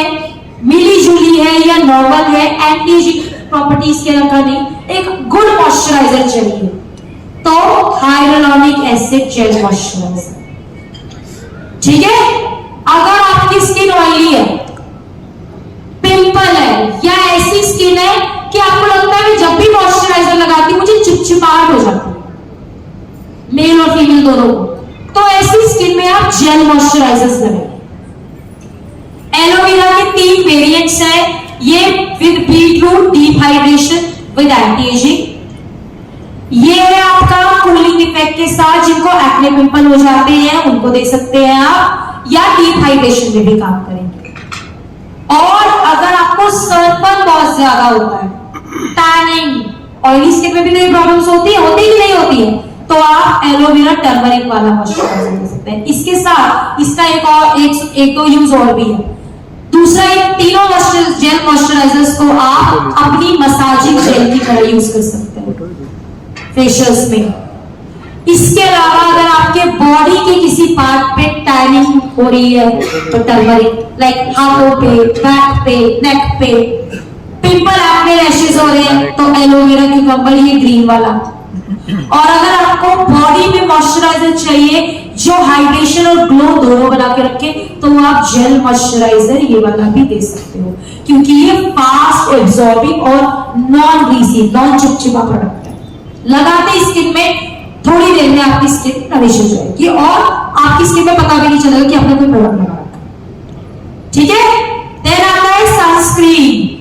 मिली जुली है या नॉर्मल है, एंटी एजिंग प्रॉपर्टीज के रखा नहीं, एक गुड मॉइस्चराइजर चाहिए, तो हाइड्रोलॉनिक एसिड जेल मॉइस्चराइजर। ठीक है। अगर आपकी स्किन ऑयली है, पिंपल है, या ऐसी स्किन है कि आपको लगता है जब भी मॉइस्चराइजर लगाती हूं मुझे चिपचिपाहट हो जाती है, मेल और फीमेल दोनों को, तो ऐसी स्किन में आप जेल मॉइस्चराइजर्स लगाएं। एलोवेरा के 3 वेरिएंट्स हैं, ये with beetroot deep hydration with anti ageing. ये है आपका कूलिंग इफेक्ट के साथ, जिनको एक्ने पिंपल हो जाते हैं उनको दे सकते हैं आप, या डीप हाइड्रेशन में भी काम करेंगे। और अगर आपको सनबर्न बहुत ज्यादा होता है, टैनिंग, ऑयली स्किन में भी तो ये प्रॉब्लम्स होती है कि नहीं होती है, तो आप एलोवेरा टर्मरिक वाला मॉइस्चराइजर ले सकते हैं। इसके साथ इसका एक दो यूज और भी है। दूसरा, इन तीनों जेल मॉइस्चराइजर्स को आप अपनी मसाजिंग जेल की तरह यूज कर सकते हैं फेशियल्स में। इसके अलावा अगर आपके बॉडी के किसी पार्ट पे टैनिंग हो रही है तो टर्मरिक, लाइक हाथों पे, बैक पे, नेक पे, पिंपल एक्ने रैशेस हो रहे हैं तो एलोवेरा क्यूकम्बर, ये ग्रीन वाला। और अगर आपको बॉडी में मॉइस्चराइजर चाहिए जो हाइड्रेशन और ग्लो दोनों बना के रखे, तो आप जेल मॉइस्चराइजर ये वाला भी दे सकते हो, क्योंकि ये फास्ट एब्जॉर्बिंग और नॉन ग्रीसी, नॉन चिपचिपा प्रोडक्ट है। लगाते स्किन में थोड़ी देर में आपकी स्किन नरिश हो जाएगी और आपकी स्किन में पता भी नहीं चलेगा कि आपने कोई प्रोडक्ट लगा रखा। ठीक है। देन आता है सनस्क्रीन।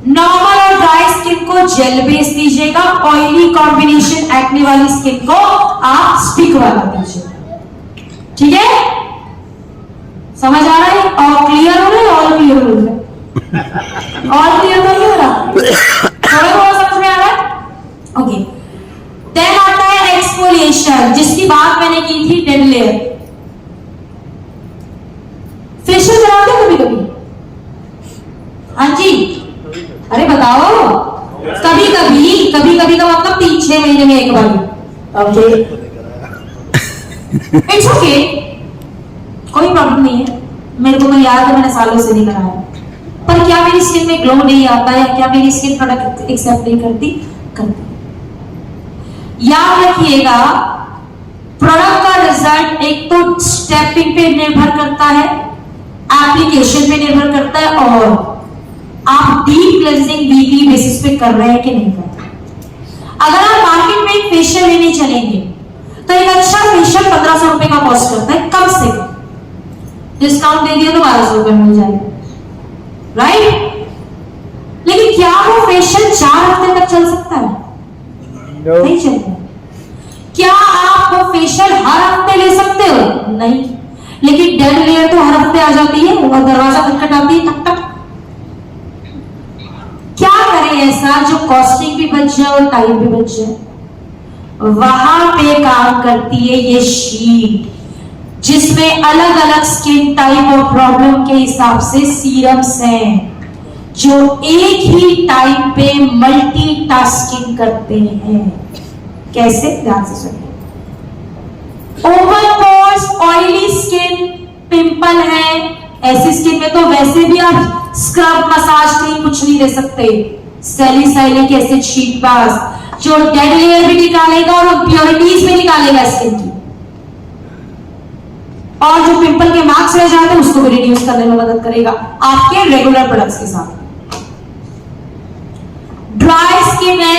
नॉर्मल और ड्राई स्किन को जेल बेस दीजिएगा, ऑयली कॉम्बिनेशन एक्ने वाली स्किन को आप स्टिक वाला दीजिएगा। ठीक है, समझ आ रहा है? और क्लियर हो रहा है? और क्लियर हो रहा है? और क्लियर तो नहीं हो रहा? थोड़ा बहुत समझ में आ रहा है? ओके। देन आता है एक्सफोलिएशन, जिसकी बात मैंने की थी, डेड लेयर। फेशियल कराते हो कभी कभी? हाँ जी, अरे बताओ। कभी कभी का मतलब 3-6 महीने में एक बार। ओके, इट्स ओके, कोई प्रॉब्लम नहीं है। मेरे को तो याद है, मैंने सालों से नहीं कराया। पर क्या मेरी स्किन में ग्लो नहीं आता है? क्या मेरी स्किन प्रोडक्ट एक्सेप्ट नहीं करती? याद रखिएगा, प्रोडक्ट का रिजल्ट एक तो स्टेपिंग पे निर्भर करता है, एप्लीकेशन पे निर्भर करता है, और आप डीप क्लेंजिंग वीकली बेसिस पे कर रहे हैं कि नहीं कर रहे। अगर आप मार्केट में एक फेशियल लेने चलेंगे तो एक अच्छा फेशियल 1500 रुपए का कॉस्ट करता है, कम से कम। डिस्काउंट दे दिया तो 1200 रुपए मिल जाएगा, राइट? लेकिन क्या वो फेशियल 4 हफ्ते तक चल सकता है? No. नहीं चलेगा। क्या आप वो फेशियल हर हफ्ते ले सकते हो? नहीं। लेकिन डेड लेयर तो हर हफ्ते आ जाती है और दरवाजा खटखटाती है, टक टक। क्या करें ऐसा जो कॉस्टिंग भी बच जाए और टाइम भी बच जाए? वहां पे काम करती है ये शीट, जिसमें अलग अलग स्किन टाइप और प्रॉब्लम के हिसाब से सीरम्स हैं जो एक ही टाइम पे मल्टीटास्किंग करते हैं। कैसे? ध्यान से सुनिए। Over pores, oily skin, pimple है, ऐसी स्किन में तो वैसे भी आप स्क्रब, मसाज क्रीम कुछ नहीं दे सकते। सैलिसाइलिक एसिड शीट मास्क जो डेड लेयर भी निकालेगा और इम्प्योरिटीज भी निकालेगा स्किन की, और जो पिंपल के मार्क्स रह जाते हैं उसको भी रिड्यूस करने में मदद करेगा आपके रेगुलर प्रोडक्ट्स के साथ। ड्राई स्किन है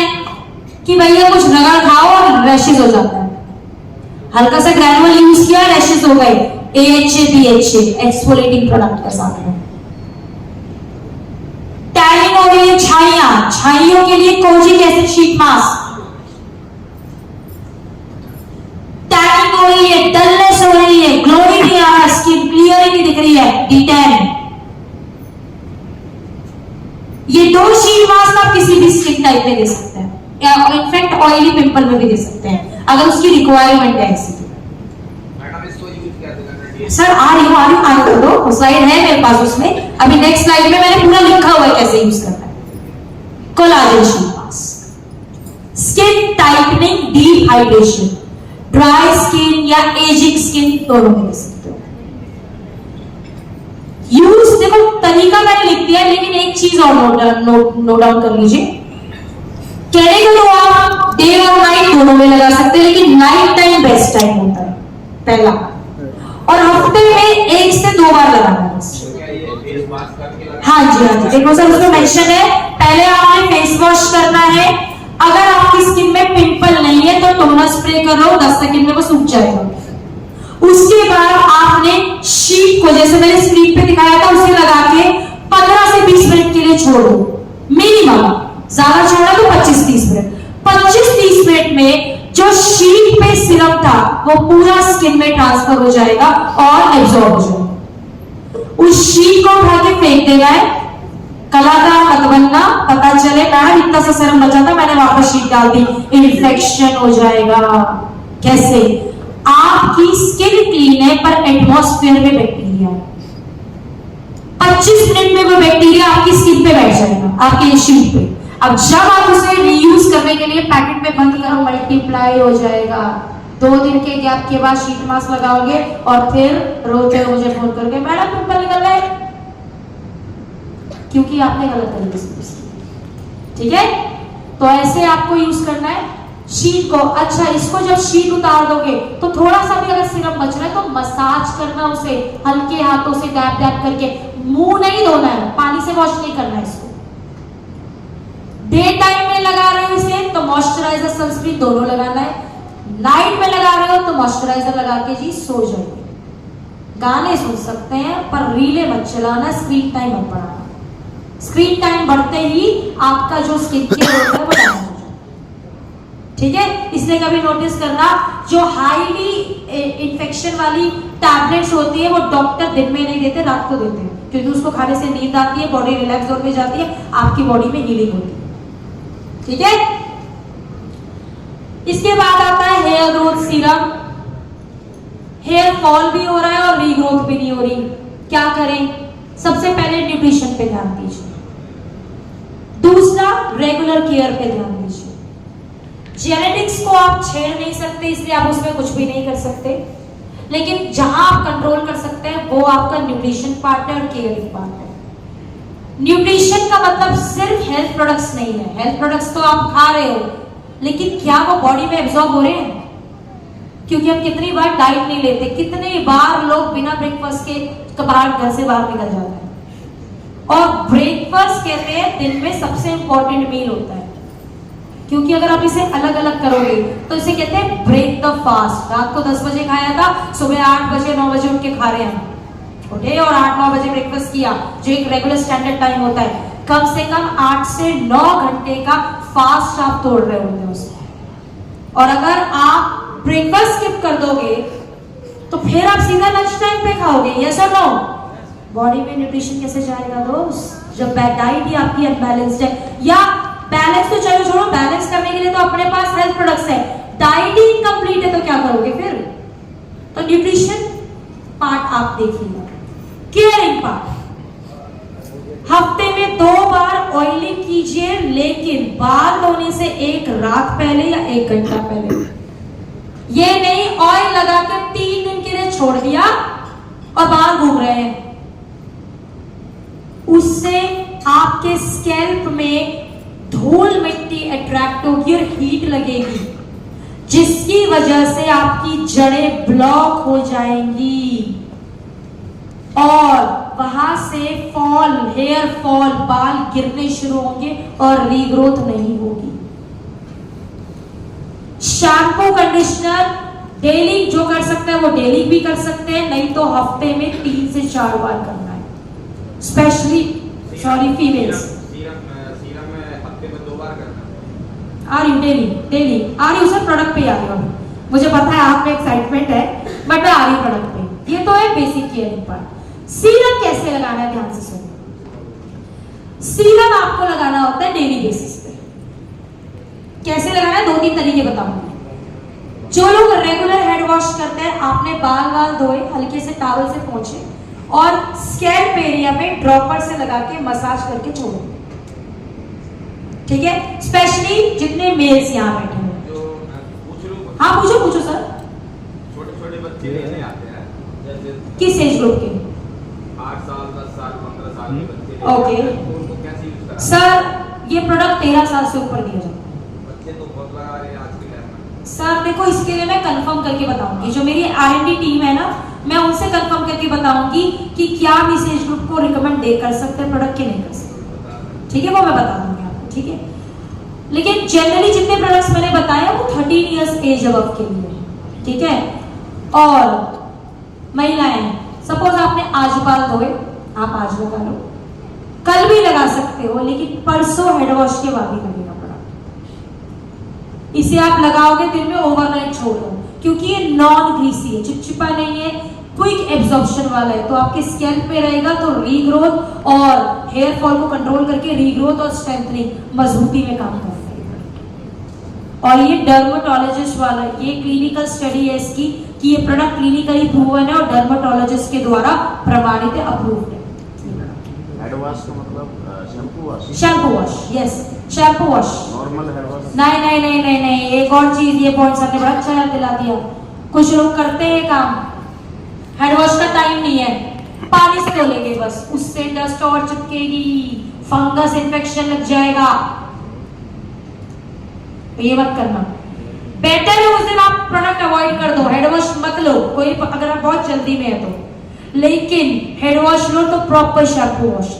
कि भैया कुछ रगड़ खाओ और रैशेज हो जाता है, हल्का सा ग्रैनुअल यूज किया, रैशेज हो गए, AHA BHA एक्सफोलिएटिंग प्रोडक्ट के साथ में। टैनिंग हो गई है, छाइयों के लिए kojic acid sheet mask. Tanning हो रही है, डलनेस हो रही है, ग्लो ही नहीं आ रहा, स्किन क्लियर ही नहीं दिख रही है, D10। ये 2 शीट मास्क आप किसी भी स्किन टाइप में दे सकते हैं, या इनफैक्ट ऑयली पिंपल में भी दे सकते हैं अगर उसकी रिक्वायरमेंट है ऐसी। सर आ रही हूँ आगे दो स्लाइड है मेरे पास, उसमें अभी नेक्स्ट स्लाइड में मैंने पूरा लिखा हुआ है कैसे यूज करना है। Collagen sheet mask, skin tightening, deep hydration, dry skin या एजिंग स्किन दोनों में दे सकते हो। यूज देखो तरीका मैंने लिख दिया, लेकिन एक चीज और नोट डाउन कर लीजिए। कहने को आप डे और नाइट दोनों में लगा सकते हैं, लेकिन नाइट टाइम बेस्ट टाइम होता है पहला, और हफ्ते में 1 से 2 बार लगाना है। हाँ जी देखो सर उसमें मेंशन है, पहले आपने फेस वॉश करना है। अगर आपकी स्किन में पिंपल नहीं है तो टोनर स्प्रे करो, 10 सेकंड में वो सूख जाएगा। उसके बाद आपने शीट को जैसे मैंने स्क्रीन पे दिखाया था उसे लगा के 15 से 20 मिनट के लिए छोड़ दो मिनिमम, ज्यादा छोड़ा तो 25-30 मिनट। 25-30 मिनट में जो शीट पे सिरम था वो पूरा स्किन में ट्रांसफर हो जाएगा और एब्जॉर्ब हो जाएगा। उस शीट को उठा के फेंक देना है। कलाकार मत बनना, पता चले मैम इतना सा सिरम बचा था मैंने वापस शीट डाल दी, इन्फेक्शन हो जाएगा। कैसे? आपकी स्किन क्लीन है पर एटमॉस्फेयर में बैक्टीरिया है। 25 मिनट में वो बैक्टीरिया आपकी स्किन पे बैठ जाएगा, आपके शीट पे। अब जब आप उसे रीयूज करने के लिए पैकेट में बंद करो, मल्टीप्लाई हो जाएगा। 2 दिन के गैप के बाद शीट मास्क लगाओगे और फिर रोते हो मुझे फोन करके मैडम पिंपल निकल गए, क्योंकि आपने गलत तरीके से यूज किया। ठीक है, तो ऐसे आपको यूज करना है शीट को। अच्छा, इसको जब शीट उतार दोगे तो थोड़ा सा भी अगर सिरप बच रहा है तो मसाज करना, उसे हल्के हाथों से डैप डैप करके। मुंह नहीं धोना है, पानी से वॉश नहीं करना है इसको। डे टाइम में लगा रहे हो इसे तो मॉइस्चराइजर सनस्क्रीन दोनों लगाना है। नाइट में लगा रहे हो तो मॉइस्चराइजर लगा के जी सो जाइए। गाने सुन सकते हैं पर रीले मत चलाना, स्क्रीन टाइम मत बढ़ाना। स्क्रीन टाइम बढ़ते ही आपका जो स्किन केयर होता है वो डाउन हो जाता है। ठीक है, इसलिए कभी नोटिस करना जो हाईली इन्फेक्शन वाली टैबलेट्स होती है वो डॉक्टर दिन में नहीं देते, रात को देते हैं, क्योंकि उसको खाने से नींद आती है, बॉडी रिलैक्स जोन में जाती है, आपकी बॉडी में हीलिंग होती है। ठीक है, इसके बाद आता है hair growth serum. Hair fall भी हो रहा है और रीग्रोथ भी नहीं हो रही, क्या करें? सबसे पहले न्यूट्रिशन पे ध्यान दीजिए, दूसरा रेगुलर केयर पे ध्यान दीजिए। जेनेटिक्स को आप छेड़ नहीं सकते, इसलिए आप उसमें कुछ भी नहीं कर सकते, लेकिन जहां आप कंट्रोल कर सकते हैं वो आपका न्यूट्रिशन पार्ट है और केयरिंग पार्ट है। न्यूट्रिशन का मतलब सिर्फ हेल्थ प्रोडक्ट्स नहीं है। हेल्थ प्रोडक्ट्स तो आप खा रहे हो, लेकिन क्या वो बॉडी में एब्जॉर्ब हो रहे हैं? क्योंकि हम कितनी बार डाइट नहीं लेते, कितनी बार लोग बिना ब्रेकफास्ट के कबाड़ घर से बाहर निकल जाते हैं। और ब्रेकफास्ट कहते हैं दिन में सबसे इंपॉर्टेंट मील होता है, क्योंकि अगर आप इसे अलग अलग करोगे तो इसे कहते हैं ब्रेक द फास्ट। रात को 10 बजे खाया था, सुबह 8 बजे 9 बजे उठ के खा रहे हैं, उठे और 8-9 बजे ब्रेकफास्ट किया, जो एक रेगुलर स्टैंडर्ड टाइम होता है। कम से कम 8 से 9 घंटे का फास्ट आप तोड़ रहे होते हैं उसमें। और अगर आप ब्रेकफास्ट स्किप कर दोगे तो फिर आप सीधा लंच टाइम पे खाओगे, यस और नो? बॉडी में न्यूट्रिशन कैसे जाएगा दोस्त, जब डाइट ही आपकी अनबैलेंस्ड है? या बैलेंस तो चलो छोड़ो, बैलेंस करने के लिए तो अपने पास हेल्थ प्रोडक्ट्स है, डाइट ही इनकम्प्लीट है तो क्या करोगे फिर? तो न्यूट्रिशन पार्ट आप देखिएगा। केयरिंग पार्ट, हफ्ते में 2 बार ऑयलिंग कीजिए, लेकिन बाल धोने से 1 रात पहले या 1 घंटा पहले। ये नहीं ऑयल लगा के 3 दिन के लिए छोड़ दिया और बाल घूम रहे हैं, उससे आपके स्कैल्प में धूल मिट्टी अट्रैक्ट होगी और हीट लगेगी, जिसकी वजह से आपकी जड़ें ब्लॉक हो जाएंगी और वहां से फॉल, हेयर फॉल, बाल गिरने शुरू होंगे और रीग्रोथ नहीं होगी। शैम्पू कंडीशनर डेली जो कर सकते हैं वो डेली भी कर सकते हैं, नहीं तो हफ्ते में 3 से 4 बार करना है, specially females. Are you daily आ रही हूँ सर, प्रोडक्ट पे आ रही हूँ, मुझे पता है आप में एक्साइटमेंट है, बट मैं आ रही हूँ प्रोडक्ट पे। ये तो है बेसिक केयरिंग पार्ट। सीरम कैसे लगाना है, ध्यान से सुनो। सीरम आपको लगाना होता है डेली बेसिस पे। कैसे लगाना है, 2-3 तरीके बताऊंगी। जो लोग रेगुलर हेड वॉश करते हैं, आपने बाल धोए, हल्के से टॉवल से पोंछे और स्कैल्प एरिया में ड्रॉपर से लगा के मसाज करके छोड़ो, ठीक है? स्पेशली जितने मेल्स यहाँ बैठे हैं। हाँ पूछो सर। छोटे बच्चे नहीं आते हैं, किस एज ग्रुप के? 8 साल 10 साल 15 साल के बच्चे। ओके उनको कैसे यूज करना? सर ये प्रोडक्ट 13 साल से ऊपर दिया जाता है। बच्चे तो बहुत लगा रहे हैं आज के टाइम में। सर देखो, इसके लिए मैं कंफर्म करके बताऊंगी, जो मेरी R&D टीम है ना, मैं उनसे कंफर्म करके बताऊंगी कि क्या हम इस एज ग्रुप को रिकमेंड कर सकते हैं प्रोडक्ट के नहीं कर सकते, ठीक है? वो मैं बता दूंगी आपको, ठीक है? लेकिन जनरली जितने प्रोडक्ट्स मैंने बताए वो 13 इयर्स एज अबव के लिए, ठीक है? और महिलाएं, सपोज आपने आज बाल धोए, आप आज लगा लो, कल भी लगा सकते हो, लेकिन परसों हेड वॉश के बाद ही लगेगा प्रोडक्ट। इसे आप लगाओगे दिन में ओवरनाइट छोड़ दो, क्योंकि ये नॉन ग्रीसी है, चिपचिपा नहीं है, क्विक एब्जॉर्प्शन वाला है, तो आपके स्कैल्प पे रहेगा, तो रीग्रोथ और हेयर फॉल को कंट्रोल करके रीग्रोथ और स्ट्रेंथनिंग, मजबूती में काम करता है। और ये डर्मेटोलॉजिस्ट वाला, ये क्लिनिकल स्टडी है इसकी कि ये प्रोडक्ट क्लिनिकली प्रूवन है और डर्मेटोलॉजिस्ट के द्वारा प्रमाणित है, अप्रूव्ड है। हेड वॉश का मतलब shampoo wash? Shampoo wash, yes, shampoo wash. Normal head wash? नहीं, एक और चीज, ये पॉइंट आपने बड़ा अच्छा याद दिला दिया। कुछ लोग करते हैं काम, हेड वॉश का टाइम नहीं है, पानी से धो लेंगे बस, उससे डस्ट और चिपकेगी, फंगस इन्फेक्शन लग जाएगा, तो ये मत करना। बेटर है उस दिन आप प्रोडक्ट अवॉइड कर दो, हेड वॉश मत लो, कोई अगर आप बहुत जल्दी में है तो। लेकिन हेड वॉश लो तो प्रॉपर शैम्पू वॉश लो,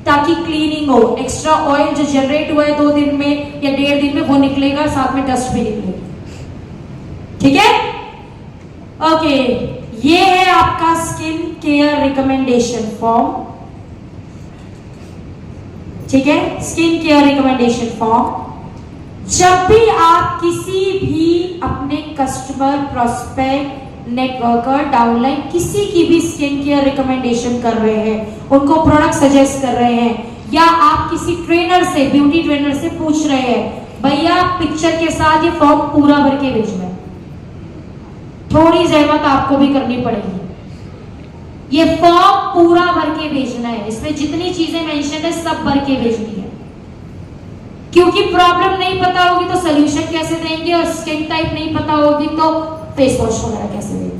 ताकि क्लीनिंग हो। एक्स्ट्रा ऑयल जो जनरेट हुआ है 2 दिन में या 1.5 दिन में, वो निकलेगा, साथ में डस्ट भी निकलेगा, ठीक है? ओके, ये है आपका स्किन केयर रिकमेंडेशन फॉर्म, ठीक है? Skin care recommendation form. जब भी आप किसी भी अपने कस्टमर, प्रोस्पेक्ट, नेटवर्कर, डाउनलाइन, किसी की भी स्किन केयर रिकमेंडेशन कर रहे हैं, उनको प्रोडक्ट सजेस्ट कर रहे हैं, या आप किसी ट्रेनर से, ब्यूटी ट्रेनर से पूछ रहे हैं, भैया पिक्चर के साथ ये फॉर्म पूरा भर के भेजना है, थोड़ी जहमत आपको भी करनी पड़ेगी। ये फॉर्म पूरा भर के भेजना है, इसमें जितनी चीजें मेंशन है सब भर के भेजनी है, क्योंकि प्रॉब्लम नहीं पता होगी तो सोल्यूशन कैसे देंगे, और स्किन टाइप नहीं पता होगी तो फेस वॉश वगैरह कैसे देंगे।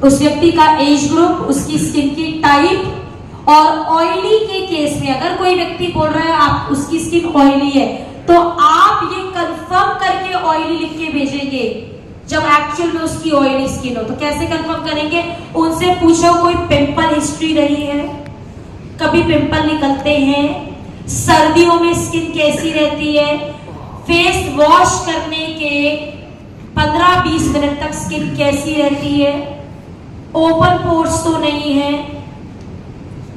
उस व्यक्ति का एज ग्रुप, उसकी स्किन की टाइप, और ऑयली के केस में अगर कोई व्यक्ति बोल रहा है आप उसकी स्किन ऑयली है, तो आप ये कंफर्म करके ऑयली लिख के भेजेंगे। जब एक्चुअल में उसकी ऑयली स्किन हो तो कैसे कंफर्म करेंगे? उनसे पूछो कोई पिंपल हिस्ट्री रही है, कभी पिंपल निकलते हैं, सर्दियों में स्किन कैसी रहती है, फेस वॉश करने के 15-20 मिनट तक स्किन कैसी रहती है, ओपन पोर्स तो नहीं है,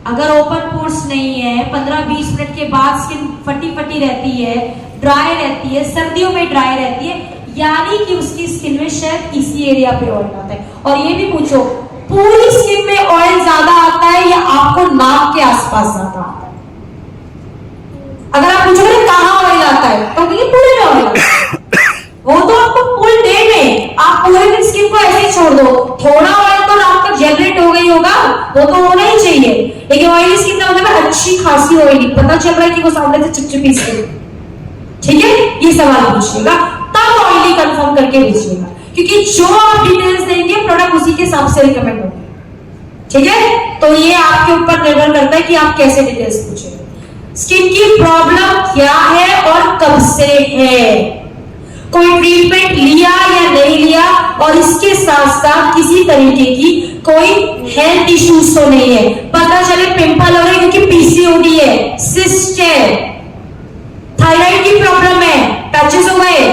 अगर ओपन पोर्स नहीं है, 15-20 मिनट के बाद स्किन फटी फटी रहती है, ड्राई रहती है, सर्दियों में ड्राई रहती है, यानी कि उसकी स्किन में शायद इसी एरिया पे ऑयल आता है। और ये भी पूछो, पूरी स्किन में ऑयल ज्यादा आता है या आपको नाक के आसपास ज्यादा आता है? अगर आप पूछोगे कहाँ ऑयल आता है तो पूरे में ऑयल आता है। वो तो आपको फुल डे में, आप पूरे दिन स्किन को ऐसे ही छोड़ दो, थोड़ा ऑयल तो रात तक जनरेट हो गई होगा, वो तो होना ही चाहिए। लेकिन ऑयली स्किन का मतलब अच्छी खासी ऑयली, पता चल रहा है कि वो सामने से चिपचिपी स्किन, ठीक है? ये सवाल पूछिएगा, तब ऑयली कंफर्म करके भेजिएगा, क्योंकि जो आप डिटेल्स देंगे प्रोडक्ट उसी के हिसाब से रिकमेंड होगा, ठीक है? तो ये आपके ऊपर निर्भर करता है कि आप कैसे डिटेल्स पूछेंगे। स्किन की प्रॉब्लम क्या है और कब से है, कोई ट्रीटमेंट लिया या नहीं लिया, और इसके साथ साथ किसी तरीके की कोई हेल्थ इश्यूज तो नहीं है। पता चले पिंपल हो रहे हैं क्योंकि पीसीओडी है, सिस्ट है, थायराइड की प्रॉब्लम है, पैचेस हो गए,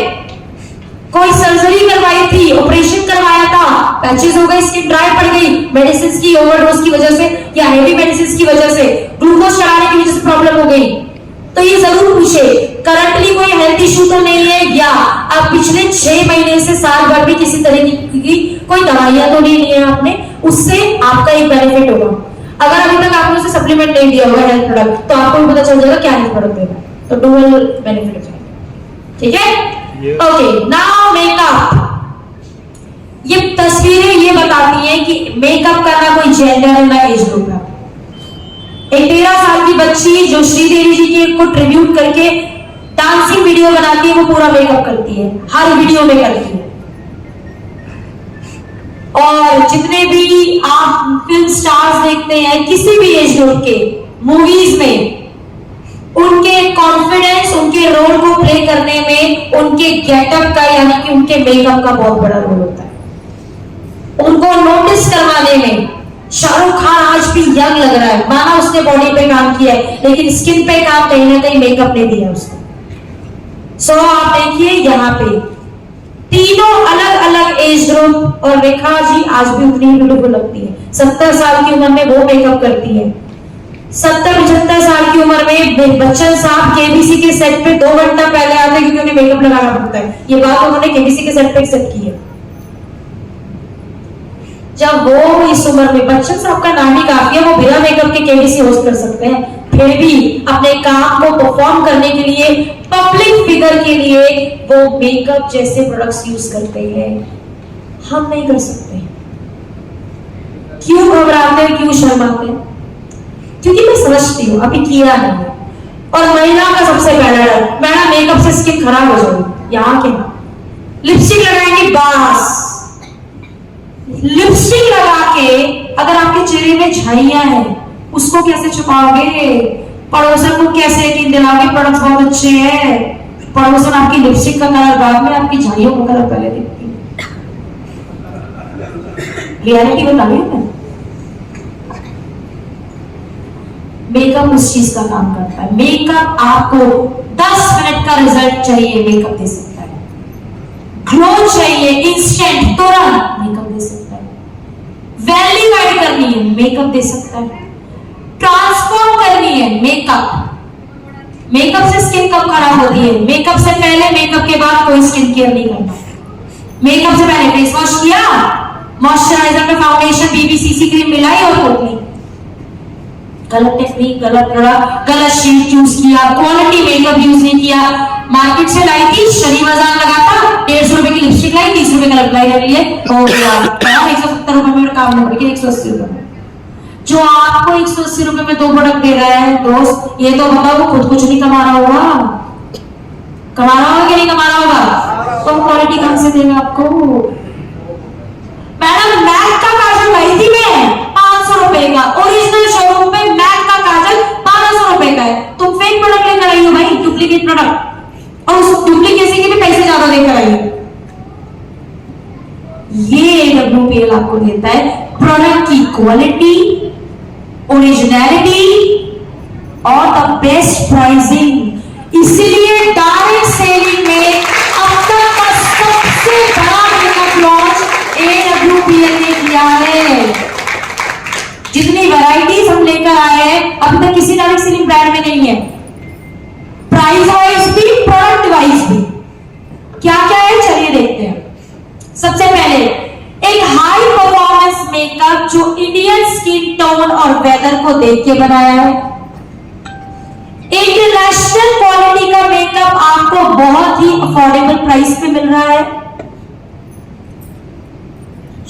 कोई सर्जरी करवाई थी, ऑपरेशन करवाया था, पैचेस हो गए, स्किन ड्राई पड़ गई मेडिसिन की ओवरडोज की वजह से या हेवी मेडिसिन की वजह से, ग्लूकोज चढ़ाने की वजह से प्रॉब्लम हो गई, तो ये जरूर पूछे करंटली कोई हेल्थ इश्यू तो नहीं है, या आप पिछले 6 महीने से साल भर भी किसी तरीके की कोई दवाइयां तो नहीं ली है आपने, उससे आपका एक बेनिफिट होगा। अगर अभी तक आपने उसे सप्लीमेंट नहीं दिया होगा हेल्थ प्रोडक्ट, तो आपको भी पता चल जाएगा क्या हेल्थ प्रोडक्ट देना है, तो डुअल बेनिफिट हो जाएगा, ठीक है? Okay, now makeup. ये तस्वीरें ये बताती हैं कि मेकअप का ना कोई जेंडर ना एज ग्रुप है। एक 13 साल की बच्ची जो श्रीदेवी जी के को ट्रिब्यूट करके डांसिंग वीडियो बनाती है, वो पूरा मेकअप करती है, हर वीडियो में करती है। और जितने भी आप फिल्म स्टार्स देखते हैं किसी भी एज ग्रुप के मूवीज में, उनके कॉन्फिडेंस, उनके रोल को प्ले करने में उनके गेटअप का यानी कि उनके मेकअप का बहुत बड़ा रोल होता है। उनको नोटिस करवाने में शाहरुख खान आज भी यंग लग रहा है, माना उसने बॉडी पे काम किया है, लेकिन स्किन पे काम कहीं ना कहीं मेकअप ने दिया उसको। सो आप देखिए यहाँ पे तीनों अलग अलग एज ग्रुप, और रेखा जी आज भी उतनी ही ब्यूटीफुल लगती है। 70 साल की उम्र में वो मेकअप करती है, 70-75 साल की उम्र में बच्चन साहब केबीसी के सेट पे 2 घंटा पहले आते हैं क्योंकि उन्हें मेकअप लगाना पड़ता है। ये बात उन्होंने केबीसी के सेट पे एक्सेप्ट की है। जब वो इस उम्र में, बच्चन साहब का नाम ही काफी है, वो बिना मेकअप के केबीसी होस्ट कर सकते हैं, फिर भी अपने काम को परफॉर्म करने के लिए, पब्लिक फिगर के लिए वो मेकअप जैसे प्रोडक्ट्स यूज करते हैं। हम नहीं कर सकते। क्यों घबराते हैं, क्यों शर्माते हैं? क्योंकि मैं समझती हूँ अभी किया नहीं है। और महिला का सबसे पहला डर, मैडम मेकअप से स्किन खराब हो जाएगी, यहाँ के ना लिपस्टिक लगाएंगे, बस लिपस्टिक लगा के अगर आपके चेहरे में झाइयां हैं, उसको कैसे छुपाओगे? पड़ोसन को कैसे यकीन दिलाओगे प्रोडक्ट्स बहुत अच्छे हैं? पड़ोसन आपकी लिपस्टिक का कलर बाद में, आपकी झाइयों का कलर पहले देखती है। रियलिटी बता रही हूं मैं। मेकअप उस चीज का काम करता है। मेकअप आपको 10 मिनट का रिजल्ट चाहिए, मेकअप दे सकता है। ग्लो चाहिए इंस्टेंट, तुरंत, मेकअप दे सकता है। वैल्यू ऐड करनी है, मेकअप दे सकता है। ट्रांसफॉर्म करनी है, मेकअप। मेकअप से स्किन कब खराब होती है? मेकअप से पहले, मेकअप के बाद कोई स्किन केयर नहीं करना। मेकअप से पहले फेस वॉश किया, मॉइस्चराइजर में फाउंडेशन, बीबीसीसी क्रीम मिलाई और पोतली। गलत टेक्निक, गलत प्रोडक्ट, गलत शेड यूज किया, क्वालिटी मेकअप यूज नहीं किया। मार्केट से लाई थी, शनि बाजार लगा था, 150 रुपए की लिपस्टिक लाई, 30 रुपए का लग लिए, हो गया 170 रुपए में काम नहीं पड़ेगी, 180 रुपए में। जो आपको 180 रुपए में 2 प्रोडक्ट दे रहा है दोस्त, ये तो बताओ वो खुद कुछ नहीं कमा रहा होगा, कमा रहा होगा कि नहीं कमा रहा होगा? तो क्वालिटी कहां से देगा आपको? मैडम मैक का काजल लाई थी मैं 500 रुपए का, ओरिजिनल शोरूम पे मैक का काजल 1200 रुपए का है। तुम फेक प्रोडक्ट लेकर आई हो भाई, डुप्लीकेट प्रोडक्ट, और उस डुप्लीकेसी के भी पैसे ज्यादा देकर आई हो। ये WPL आपको देता है प्रोडक्ट की क्वालिटी, ओरिजिनलिटी और द बेस्ट प्राइसिंग। इसीलिए डायरेक्ट सेलिंग में अब तक का सबसे बड़ा मेकअप लॉन्च AWPL ने किया है। जितनी वैरायटीज हम लेकर लेकर आए हैं, अभी तक किसी डायरेक्ट सेलिंग ब्रांड में नहीं है। प्राइस वाइज भी, प्रोडक्ट वाइज भी। क्या क्या है चलिए देखते हैं। सबसे पहले एक हाई परफॉर्मेंस मेकअप जो इंडियन स्किन टोन और वेदर को देख के बनाया है। इंटरनेशनल क्वालिटी का मेकअप आपको बहुत ही अफोर्डेबल प्राइस पे मिल रहा है।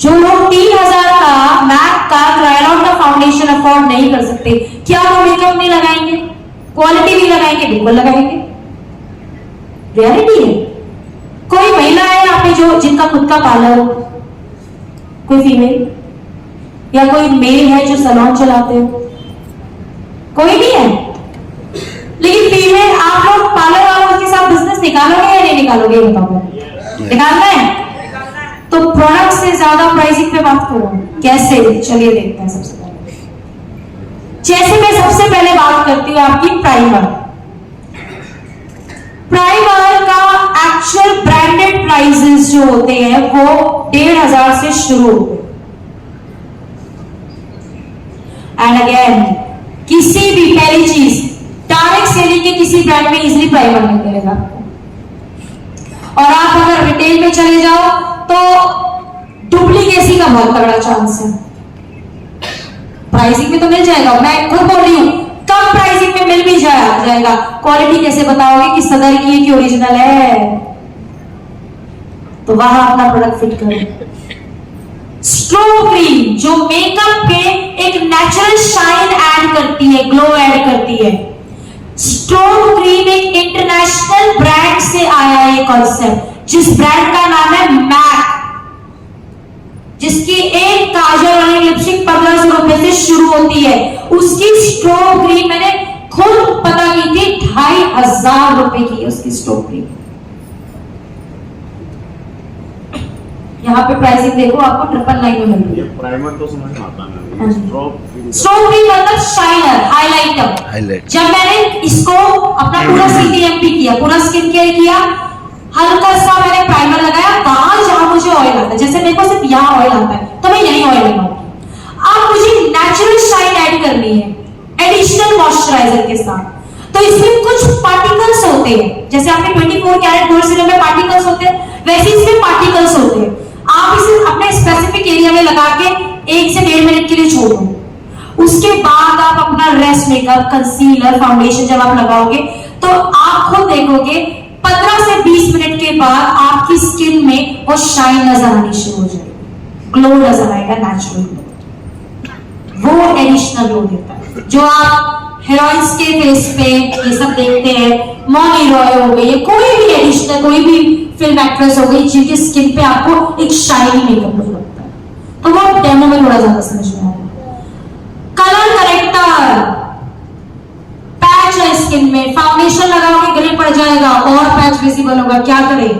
जो लोग 3000 का मैक का क्रायोलॉन का फाउंडेशन अफोर्ड नहीं कर सकते, क्या वो मेकअप नहीं लगाएंगे? क्वालिटी भी लगाएंगे, बिल्कुल लगाएंगे, रियलिटी है। कोई महिला है यहाँ पे जो जिनका खुद का पार्लर, कोई फीमेल या कोई मेल है जो सैलून चलाते हो? कोई नहीं है। लेकिन फीमेल, आप लोग पार्लर वालों के साथ बिजनेस निकालोगे या नहीं निकालोगे? बताओ, निकालना है तो प्रोडक्ट से ज्यादा प्राइसिंग पे बात करो। कैसे? चलिए देखते हैं। सबसे पहले जैसे मैं सबसे पहले बात करती हूँ आपकी प्राइमर। प्राइमर का एक्चुअल ब्रांडेड प्राइसेस जो होते हैं वो 1500 से शुरू होते हैं। एंड अगेन किसी भी पहली चीज डायरेक्ट सेलिंग के किसी ब्रांड में इजीली प्राइमर नहीं मिलेगा। और आप अगर रिटेल में चले जाओ तो डुप्लीकेसी का बहुत तगड़ा चांस है। प्राइसिंग में तो मिल जाएगा, मैं खुद बोल रही हूं, कम प्राइसिंग में मिल भी जाएगा। क्वालिटी कैसे बताओगे कि सदर की है कि ओरिजिनल है? तो वहां अपना प्रोडक्ट फिट करो। स्ट्रोब क्रीम जो मेकअप पे एक नेचुरल शाइन ऐड करती है, ग्लो ऐड करती है। स्ट्रोब क्रीम एक इंटरनेशनल ब्रांड से आया है कॉन्सेप्ट, जिस ब्रांड का नाम है मैक, जिसकी एक काजल और एक लिपस्टिक 1500 रुपए से शुरू होती है। उसकी स्ट्रोब क्रीम मैंने खुद पता की थी, 2500 रुपए की है उसकी स्ट्रोब क्रीम। यहाँ पे प्राइसिंग देखो, आपको 999 में मिल रही है। प्राइमर तो समझ में आता है, स्ट्रोब क्रीम मतलब शाइनर, हाइलाइटर। जब मैंने इसको अपना पूरा CTMP किया, पूरा स्किन केयर किया, हल्का सा मैंने प्राइमर लगाया, वहां जहां मुझे ऑयल आता है, जैसे मेरे को सिर्फ यहाँ ऑयल आता है तो मैं यही ऑयल लगाऊंगी। अब मुझे नेचुरल शाइन ऐड करनी है एडिशनल मॉइस्चराइजर के साथ। तो इसमें कुछ पार्टिकल्स होते हैं, जैसे आपके 24 कैरेट गोल्ड सीरम में पार्टिकल्स होते हैं, वैसे इसमें पार्टिकल्स होते हैं। आप इसे अपने स्पेसिफिक एरिया में लगा के 1 से 1.5 मिनट के लिए छोड़ दो। उसके बाद आप अपना रेस्ट मेकअप, कंसीलर, फाउंडेशन जब आप लगाओगे तो आप खुद देखोगे 15 से 20 मिनट के बाद आपकी स्किन में वो शाइन नजर आनी शुरू हो जाएगी, ग्लो नजर आएगा, नेचुरल ग्लो। वो एडिशनल ग्लो देता है जो आप हीरोइंस के फेस पे ये सब देखते हैं। मौनी रॉय हो गई, कोई भी एडिशनल, कोई भी फिल्म एक्ट्रेस हो गई जिनकी स्किन पे आपको एक शाइनी मेकअप लुक लगता है, तो वो डेमो में थोड़ा ज्यादा समझ में आएगा। कलर करेक्टर पैच है स्किन में, फाउंडेशन लगाओगे ग्रे पड़ जाएगा और पैच विजिबल होगा, क्या करें?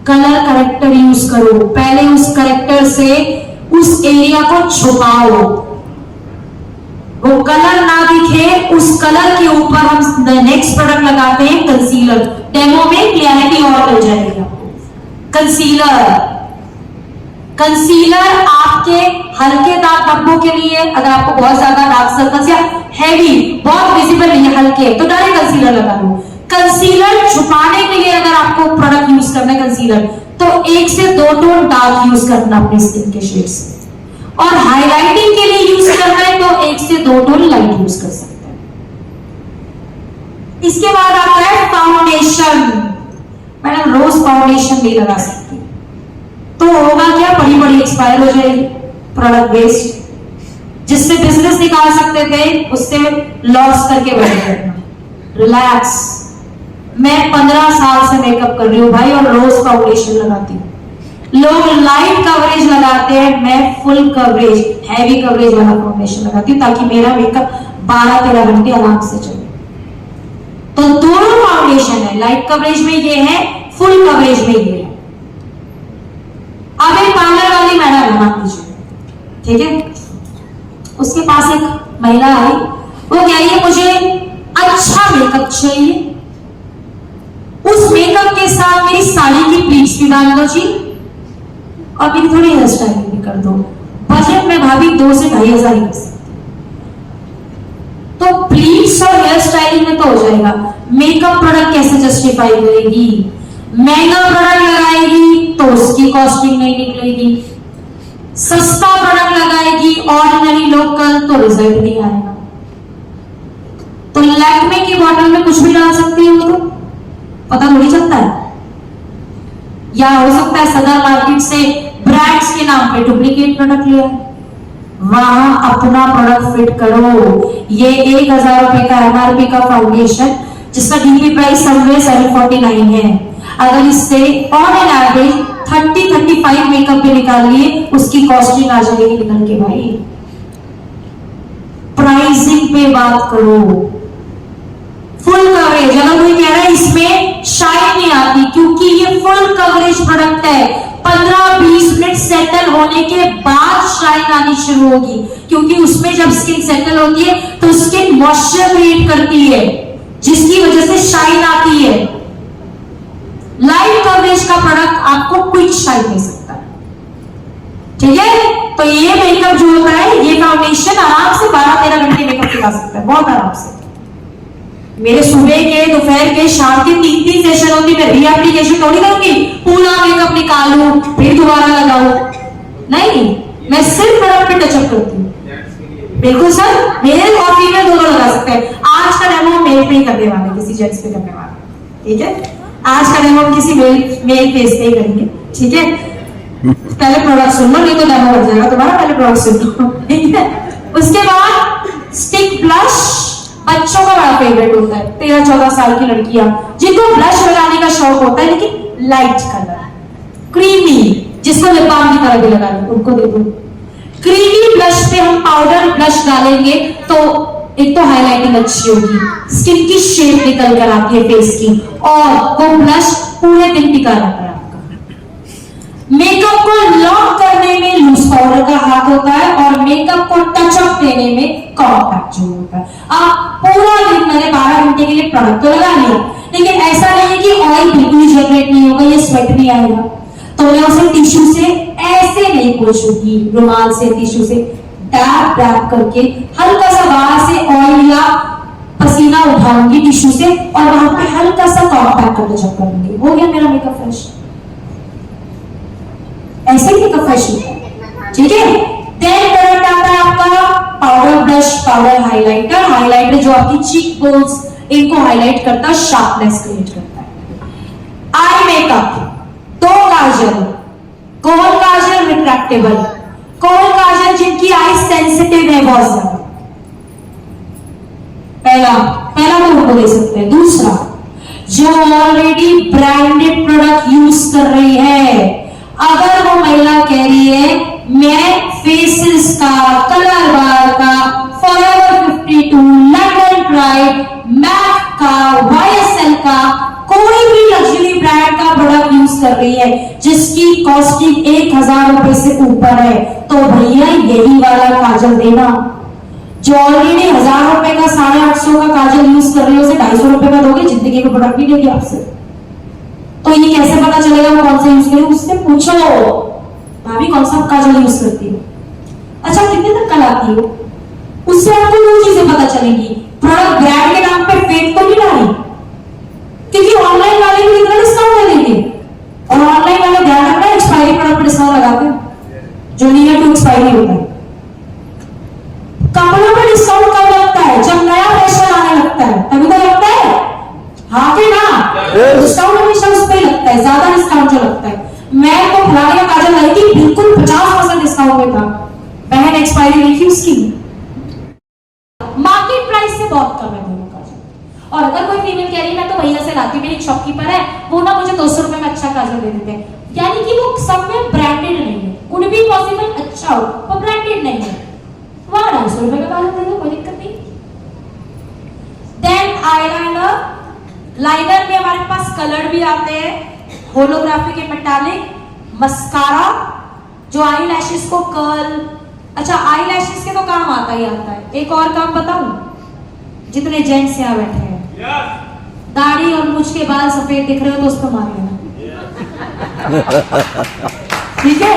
कलर करेक्टर यूज करो। पहले उस करेक्टर से उस एरिया को छुपाओ, वो कलर ना दिखे, उस कलर के ऊपर हम नेक्स्ट प्रोडक्ट लगाते हैं कंसीलर। डेमो में क्लियरिटी और मिल जाएगी आपको। कंसीलर आपके हल्के दाग धब्बों के लिए, अगर आपको बहुत ज्यादा डार्क सर्कल्स या हैवी, बहुत विजिबल नहीं है, हल्के, तो डायरेक्ट कंसीलर लगा लो। कंसीलर छुपाने के लिए अगर आपको प्रोडक्ट यूज करना है कंसीलर, तो 1 से 2 टोन डार्क यूज करना अपने स्किन के शेड से, और हाइलाइटिंग के लिए यूज करना है तो 1 से 2 टोन लाइट यूज कर सकते हैं। इसके बाद आता है फाउंडेशन। मैडम रोज फाउंडेशन नहीं लगा सकती, तो होगा क्या? बड़ी एक्सपायर हो जाएगी, प्रोडक्ट वेस्ट। जिससे बिजनेस निकाल सकते थे उससे लॉस करके बैठ करना। रिलैक्स, मैं 15 साल से मेकअप कर रही हूँ भाई और रोज फाउंडेशन लगाती हूँ। लोग लाइट कवरेज लगाते हैं, मैं फुल कवरेज, हैवी कवरेज वाला फाउंडेशन लगाती हूँ ताकि मेरा मेकअप 12-13 घंटे आराम से चले। तो दोनों फाउंडेशन है, लाइट कवरेज में ये है, फुल कवरेज में ये है। अब एक पार्लर वाली मैडम है, मान लीजिए, ठीक है, उसके पास एक महिला आई, वो कह रही है मुझे अच्छा मेकअप चाहिए, उस मेकअप के साथ मेरी साड़ी की प्लीट्स भी डाल दो जी और मेरी थोड़ी हेयर स्टाइलिंग भी कर दो। बजट में भाभी 2 से 2500 ही कर सकते। लीप्स और हेयर स्टाइलिंग में तो हो जाएगा, मेकअप प्रोडक्ट कैसे जस्टिफाई करेगी? महंगा प्रोडक्ट लगाएगी तो उसकी कॉस्टिंग नहीं निकलेगी, सस्ता प्रोडक्ट लगाएगी ऑर्डिनरी लोकल तो रिजल्ट नहीं आएगा। तो लैक्मे की बॉटल में कुछ भी डाल सकती है, वो तो पता थोड़ी चलता है। या हो सकता है सदर मार्केट से ब्रांड्स के नाम पे डुप्लीकेट प्रोडक्ट लिया, वहां अपना प्रोडक्ट फिट करो। ये 1000 रुपए का एमआरपी का फाउंडेशन जिसका डीपी प्राइस समवेयर 749 है, अगर इससे ऑन एन एवरेज 30-35 मेकअप पे निकालिए, उसकी कॉस्टिंग आ जाएगी निकल के भाई। प्राइसिंग पे बात करो, फुल कवरेज। अगर कोई कह रहा है इसमें शाइन नहीं आती, क्योंकि ये फुल कवरेज प्रोडक्ट है, 15-20 मिनट सेटल होने के बाद शाइन आनी शुरू होगी, क्योंकि उसमें जब स्किन सेटल होती है तो स्किन मॉइस्चर क्रिएट करती है, जिसकी वजह से शाइन आती है। लाइट कवरेज का प्रोडक्ट आपको क्विक शाइन दे सकता है, ठीक है। तो ये मेकअप जो होता है, ये फाउंडेशन आराम से 12-13 घंटे मेकअप दिखा सकता है, बहुत आराम से। मेरे सुबह के, दोपहर के, शाम के 3-3 सेशन होती, मैं रीएप्लीकेशन थोड़ी करूंगी, पूरा मेकअप निकालूं फिर दोबारा लगाऊं, नहीं, मैं सिर्फ प्रोडक्ट पे टचअप करती हूँ। बिल्कुल सर, मेल और फीमेल दोनों लगा सकते हैं। आज का डेमो मेल पे ही करने वाले, किसी जेंट्स पे करने वाले, ठीक है। आज का डेमो हम किसी मेल फेस पे ही करेंगे, ठीक है। पहले प्रोडक्ट सुन लो, नहीं तो डेमो हो जाएगा तुम्हारा, पहले प्रोडक्ट सुन लो, ठीक है। उसके बाद स्टिक ब्लश बच्चों का बड़ा फेवरेट होता है, 13-14 साल की लड़कियां जिनको ब्लश लगाने का शौक होता है, लेकिन लाइट कलर, क्रीमी, जिसको लिप बाम की तरह भी लगा लो, उनको दे दो। क्रीमी ब्लश पे हम पाउडर ब्लश डालेंगे तो एक तो हाईलाइटिंग अच्छी होगी, स्किन की शेप निकल कर आती है फेस की, और वो ब्लश पूरे दिन टिका रहता है। मेकअप को लॉक करने में लूज पाउडर का हाथ होता है, और मेकअप को टचअप देने में कॉम्पैक्ट जो होता है। आप पूरा दिन, मैंने 12 घंटे के लिए प्रोडक्ट तो लगा लिया, लेकिन ऐसा नहीं है कि ऑयल बिल्कुल जनरेट नहीं होगा, ये स्वेट नहीं आएगा, तो मैं उसे टिश्यू से ऐसे नहीं पोंछूंगी, रुमाल से, टिश्यू से डैप डैप करके हल्का सा बाहर से ऑयल या पसीना उठाऊंगी टिश्यू से, और वहां पे हल्का सा कॉम्पैक्ट कर टचअप करूंगी, हो गया मेरा मेकअप फ्रेश। ऐसे ही मेकअप फ्रेश होता है, ठीक है। देन प्रोडक्ट आता है आपका powder brush, powder highlighter. Highlighter जो आपकी चीक बोन्स इनको हाईलाइट करता है, शार्पनेस क्रिएट करता है। आई मेकअप, 2 काजल, कोल काजल रिट्रैक्टेबल, कोल काजल जिनकी आई सेंसिटिव है बहुत ज्यादा, पहला वो उनको दे सकते हैं। दूसरा, जो ऑलरेडी ब्रांडेड प्रोडक्ट यूज कर रही है, अगर वो महिला कह रही है मैं फेसेस का, कलर बार का, फॉरएवर 52, लंडन प्राइड, मैक का, YSL का, कोई भी लग्जरी ब्रांड का प्रोडक्ट यूज कर रही है जिसकी कॉस्टिंग 1000 रुपए से ऊपर है, तो भैया यही वाला काजल देना। जो ऑलरेडी 1000 रुपए का, 850 का काजल यूज कर रही है, उसे 250 रुपए का दोगे, जिंदगी में प्रोडक्ट नहीं देगी आपसे। तो ये कैसे पता चलेगा वो कौन सा यूज करे? उससे पूछो, भाभी कौन सा काजल यूज करती हो, अच्छा कितने तक कल आती हो, उससे आपको 2 चीजें पता चलेंगी। प्रोडक्ट ब्रांड के नाम पे फेक तो नहीं ला रही, क्योंकि ऑनलाइन वाले भी इतना डिस्काउंट दे देंगे, और ऑनलाइन वाले ध्यान रखना एक्सपायरी प्रोडक्ट पर डिस्काउंट लगाते हैं जो नियर टू एक्सपायरी होता है। कपड़ों पर डिस्काउंट कब लगता है? जब नया फैशन आने लगता है, तभी तो लगता है, हाँ कि ना? डिस्काउंट हमेशा उस पर लगता है, ज्यादा डिस्काउंट जो लगता है। मैं तो फलाने का काजल लाई थी, बिल्कुल 50% डिस्काउंट में था, बहन एक्सपायरी नहीं थी उसकी, मार्केट प्राइस से बहुत कम है दोनों काजल। और अगर कोई फीमेल कह रही है मैं तो भैया से लाती, मेरी एक शॉपकीपर है, वो ना मुझे 200 रुपए में अच्छा काजल दे देते हैं, यानी कि वो सब में ब्रांडेड नहीं है, कुड बी पॉसिबल अच्छा हो पर ब्रांडेड नहीं है, वहां 250 रुपए का काजल दे दो, कोई दिक्कत नहीं। देन आईलाइनर, लाइनर में हमारे पास कलर भी आते हैं, होलोग्राफी के मेटालिक, मस्कारा जो आई लैशेस को कर्ल, अच्छा आई लैशेस के तो काम आता ही आता है। एक और काम बताऊं, जितने जेंट्स यहाँ बैठे हैं, दाढ़ी और मुझ के बाल सफेद दिख रहे हो तो उस पर मार लेना, ठीक है।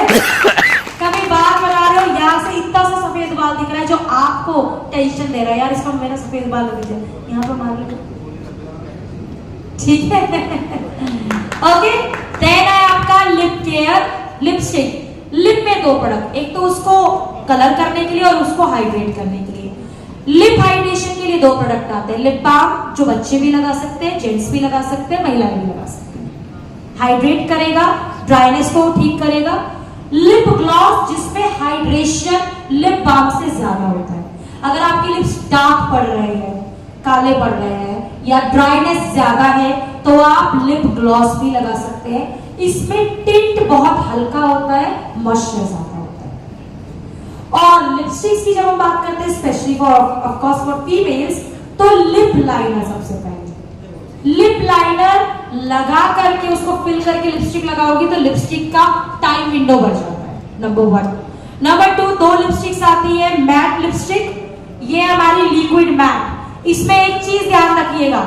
कभी बाल बना रहे हो, यहाँ से इतना सा सफेद बाल बाल दिख रहा है जो आपको टेंशन दे रहा है, यार इसका मेरा सफेद बाल लग जाए, यहाँ पर मार लो, ठीक है। ओके, देन है आपका लिप केयर, लिपस्टिक। लिप में दो प्रोडक्ट, एक तो उसको कलर करने के लिए और उसको हाइड्रेट करने के लिए। लिप हाइड्रेशन के लिए दो प्रोडक्ट आते हैं, लिप बाम जो बच्चे भी लगा सकते हैं, जेंट्स भी लगा सकते हैं, महिलाएं भी लगा सकते हैं। हाइड्रेट करेगा, ड्राइनेस को ठीक करेगा। लिप ग्लॉस जिसमें हाइड्रेशन लिप बाम से ज्यादा होता है। अगर आपकी लिप्स डार्क पड़ रहे हैं, काले पड़ रहे हैं या ड्राइनेस ज्यादा है तो आप लिप ग्लॉस भी लगा सकते हैं। इसमें टिंट बहुत हल्का होता है, मॉइस्चर ज्यादा होता है। और लिपस्टिक्स की जब हम बात करते हैं specially for of course for females, तो लिप लाइनर सबसे पहले। लिप लाइनर लगा करके उसको फिल करके लिपस्टिक लगाओगी तो लिपस्टिक का टाइम विंडो बढ़ जाता है, नंबर 1। नंबर 2, दो लिपस्टिक्स आती है मैट लिपस्टिक, ये हमारी लिक्विड मैट। इसमें एक चीज ध्यान रखिएगा,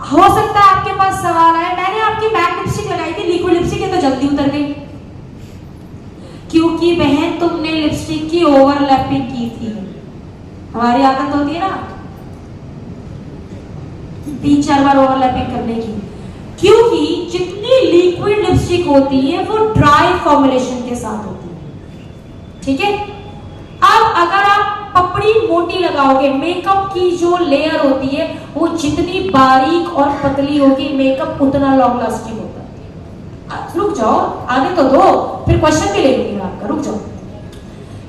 हो सकता है आपके पास सवाल आए, मैंने आपकी मैट लिपस्टिक लगाई थी, लिक्विड लिपस्टिक है तो जल्दी उतर गई, क्योंकि बहन तुमने लिपस्टिक की ओवरलैपिंग की थी। हमारी आदत होती है ना 3-4 बार ओवरलैपिंग करने की, क्योंकि जितनी लिक्विड लिपस्टिक होती है वो ड्राई फॉर्मुलेशन के साथ होती है, ठीक है। अब अगर आप पपड़ी मोटी लगाओगे, मेकअप की जो लेयर होती है वो जितनी बारीक और पतली होगी मेकअप उतना लॉन्ग लास्टिंग होता है। रुक जाओ, आने तो दो, फिर क्वेश्चन भी ले लूंगी आपका, रुक जाओ।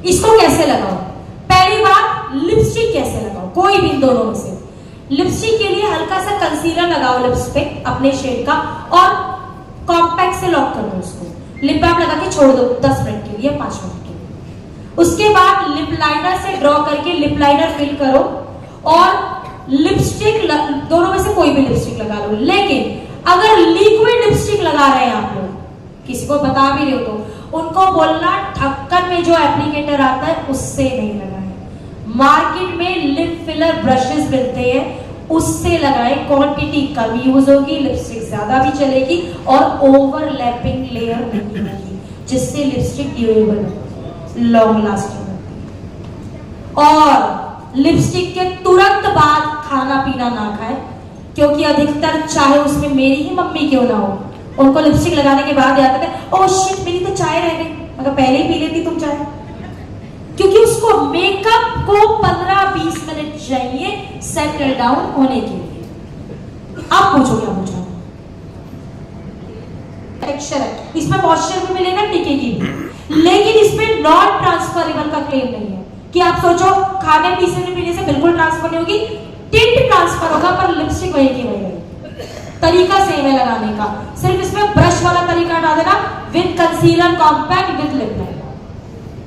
इसको कैसे लगाओ? पहली बात, लिपस्टिक कैसे लगाओ? कोई भी इन दोनों में से। लिपस्टिक के लिए हल्का सा कंसीलर लगाओ लिप्स पे अपने शेड का और कॉम्पैक्ट से लॉक कर दो उसको। लिप बाम लगा के छोड़ दो 10 मिनट के लिए, 5 मिनट के लिए। उसके बाद लिप लाइनर से ड्रॉ करके लिप लाइनर फिल करो और लिपस्टिक, दोनों में से कोई भी लिपस्टिक लगा लो। लेकिन अगर लिक्विड लिपस्टिक लगा रहे हैं आप लोग, किसी को बता भी रहे हो तो उनको बोलना ढक्कन में जो एप्लीकेटर आता है उससे नहीं लगाएं। मार्केट में लिप फिलर ब्रशेस मिलते हैं, उससे लगाएं। क्वांटिटी कम यूज होगी, लिपस्टिक ज्यादा भी चलेगी और ओवरलैपिंग लेयर नहीं होगी, जिससे लिपस्टिक ड्यूरेबल होगी, लॉन्ग लास्टिंग होगी। और लिपस्टिक के तुरंत बाद खाना पीना ना खाएं, क्योंकि अधिकतर चाहे उसमें मेरी ही मम्मी क्यों ना हो, उनको लिपस्टिक लगाने के बाद याद आता है ओह शिट मेरी तो चाय रह गई, मगर पहले ही पी लेती तुम चाय, क्योंकि उसको मेकअप को 15-20 मिनट चाहिए सेटल डाउन होने के लिए। आप पूछो क्या पूछा? टेक्सचर है, इसमें मॉइस्चर भी मिलेगा, टिकेगी भी, लेकिन इसमें नॉन ट्रांसफरेबल का क्लेम नहीं है कि आप सोचो खाने पीने से बिल्कुल ट्रांसफर नहीं होगी, टिंट ट्रांसफर होगा पर लिपस्टिक वही की वही रहेगी। तरीका सेम है लगाने का, सिर्फ इसमें ब्रश वाला तरीका हटा देना, with concealer compact with lip liner,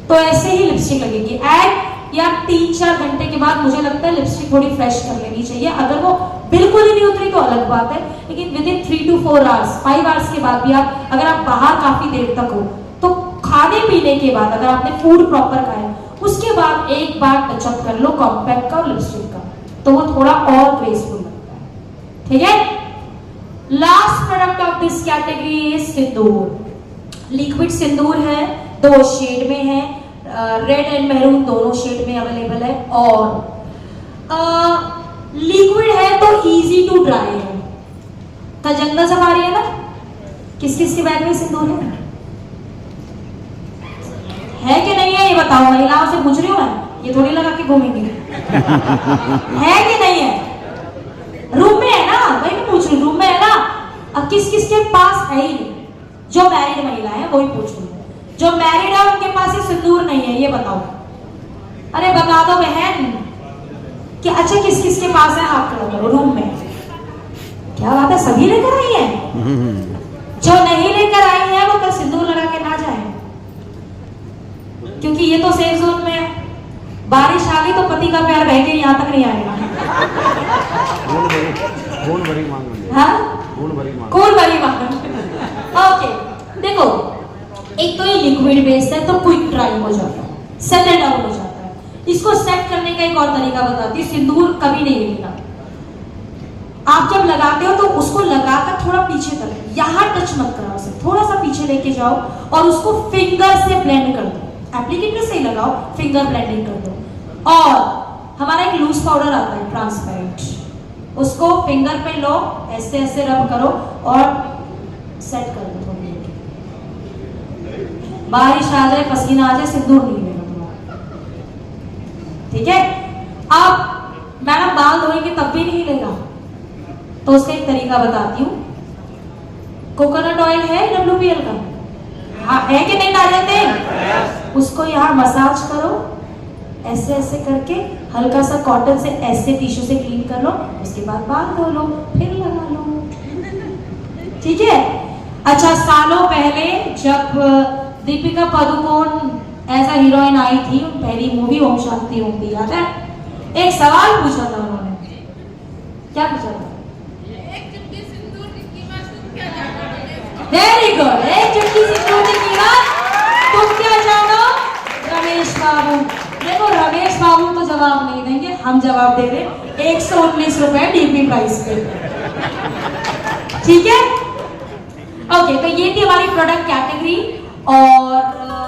तो ऐसे ही लिपस्टिक लगेगी। एंड या 3-4 घंटे के बाद मुझे लगता है लिपस्टिक थोड़ी फ्रेश कर लेनी चाहिए। अगर वो बिल्कुल ही नहीं उतरी तो अलग बात है, लेकिन with in 3 to 4 hours, 5 hours के बाद भी आप, अगर आप बाहर काफी देर तक हो तो खाने पीने के बाद, अगर आपने फूड प्रॉपर खाया उसके बाद एक बार टचअप कर लो कॉम्पैक्ट का और लिपस्टिक का, तो वो थोड़ा और ग्रेसफुल लगता है, ठीक है। Last product of this category is sindoor. Liquid sindoor है, 2 शेड में है, रेड एंड मैरून दोनों शेड में अवेलेबल है। और लिक्विड है तो इजी टू ड्राई है। कल जंगल सफारी है ना, किस किस के बैग में सिंदूर है कि नहीं है ये बताओ, महिलाओं से पूछ रही हूँ मैं, ये थोड़ी लगा के घूमेंगे। है कि नहीं है? रूम में है ना, वही मैं पूछ रही हूँ, रूम में है ना। अब किस किस के पास है ही नहीं? जो मैरिड महिला है वही पूछ रही हूँ, जो मैरिड है उनके पास ये सिंदूर नहीं है, ये बताओ। अरे बता दो बहन कि अच्छा किस किस के पास है, हाथ खड़ा करो रूम में। क्या बात है, सभी लेकर आई है? जो नहीं लेकर आई है वो कल सिंदूर लगा के ना जाए, क्योंकि ये तो सेफ जोन में है। बारिश आ गई तो पति का प्यार बह के यहाँ तक नहीं आएगा। कौन भरी मांग है? हाँ, कौन भरी मांग? कौन भरी मांग? ओके, देखो एक तो ये लिक्विड बेस्ड है तो क्विक ड्राई हो जाता है, सेटल डाउन हो जाता है। इसको सेट करने का एक और तरीका बताती हूँ, सिंदूर कभी नहीं लेना। आप जब लगाते हो तो उसको लगाकर थोड़ा पीछे कर, यहाँ टच मत कराओ, उसे थोड़ा सा पीछे लेके जाओ और उसको फिंगर से ब्लेंड कर दो। एप्लीकेटर से ही लगाओ, फिंगर ब्लेंडिंग कर दो। और हमारा एक लूज पाउडर आता है ट्रांसपेरेंट, उसको फिंगर पे लो, ऐसे ऐसे रब करो और सेट कर दो थोड़ी देर। बारिश आ जाए, पसीना आ जाए, सिंदूर नहीं मिलेगा तुम्हारा, ठीक है। अब मैडम बाल धोएंगे तब भी नहीं लेगा, तो उसका एक तरीका बताती हूँ। कोकोनट ऑयल है WPL का, हाँ है कि नहीं नारियल तेल, उसको यहाँ मसाज करो, ऐसे ऐसे करके हल्का सा कॉटन से ऐसे टिश्यू से क्लीन कर लो, उसके बाद बाल धो लो, फिर लगा लो, ठीक है। अच्छा, सालों पहले जब Deepika Padukone as a heroine आई थी, पहली मूवी ओम शांति ओम थी, याद है? एक सवाल पूछा था उन्होंने, क्या पूछा था? वेरी गुड, एक चुटकी सिंदूर की कीमत तुम क्या जानो? रमेश बाबू। देखो रमेश बाबू तो जवाब नहीं देंगे, हम जवाब दे रहे हैं 119 रुपए डीपी प्राइस पे, ठीक है। ओके, तो ये थी हमारी प्रोडक्ट कैटेगरी। और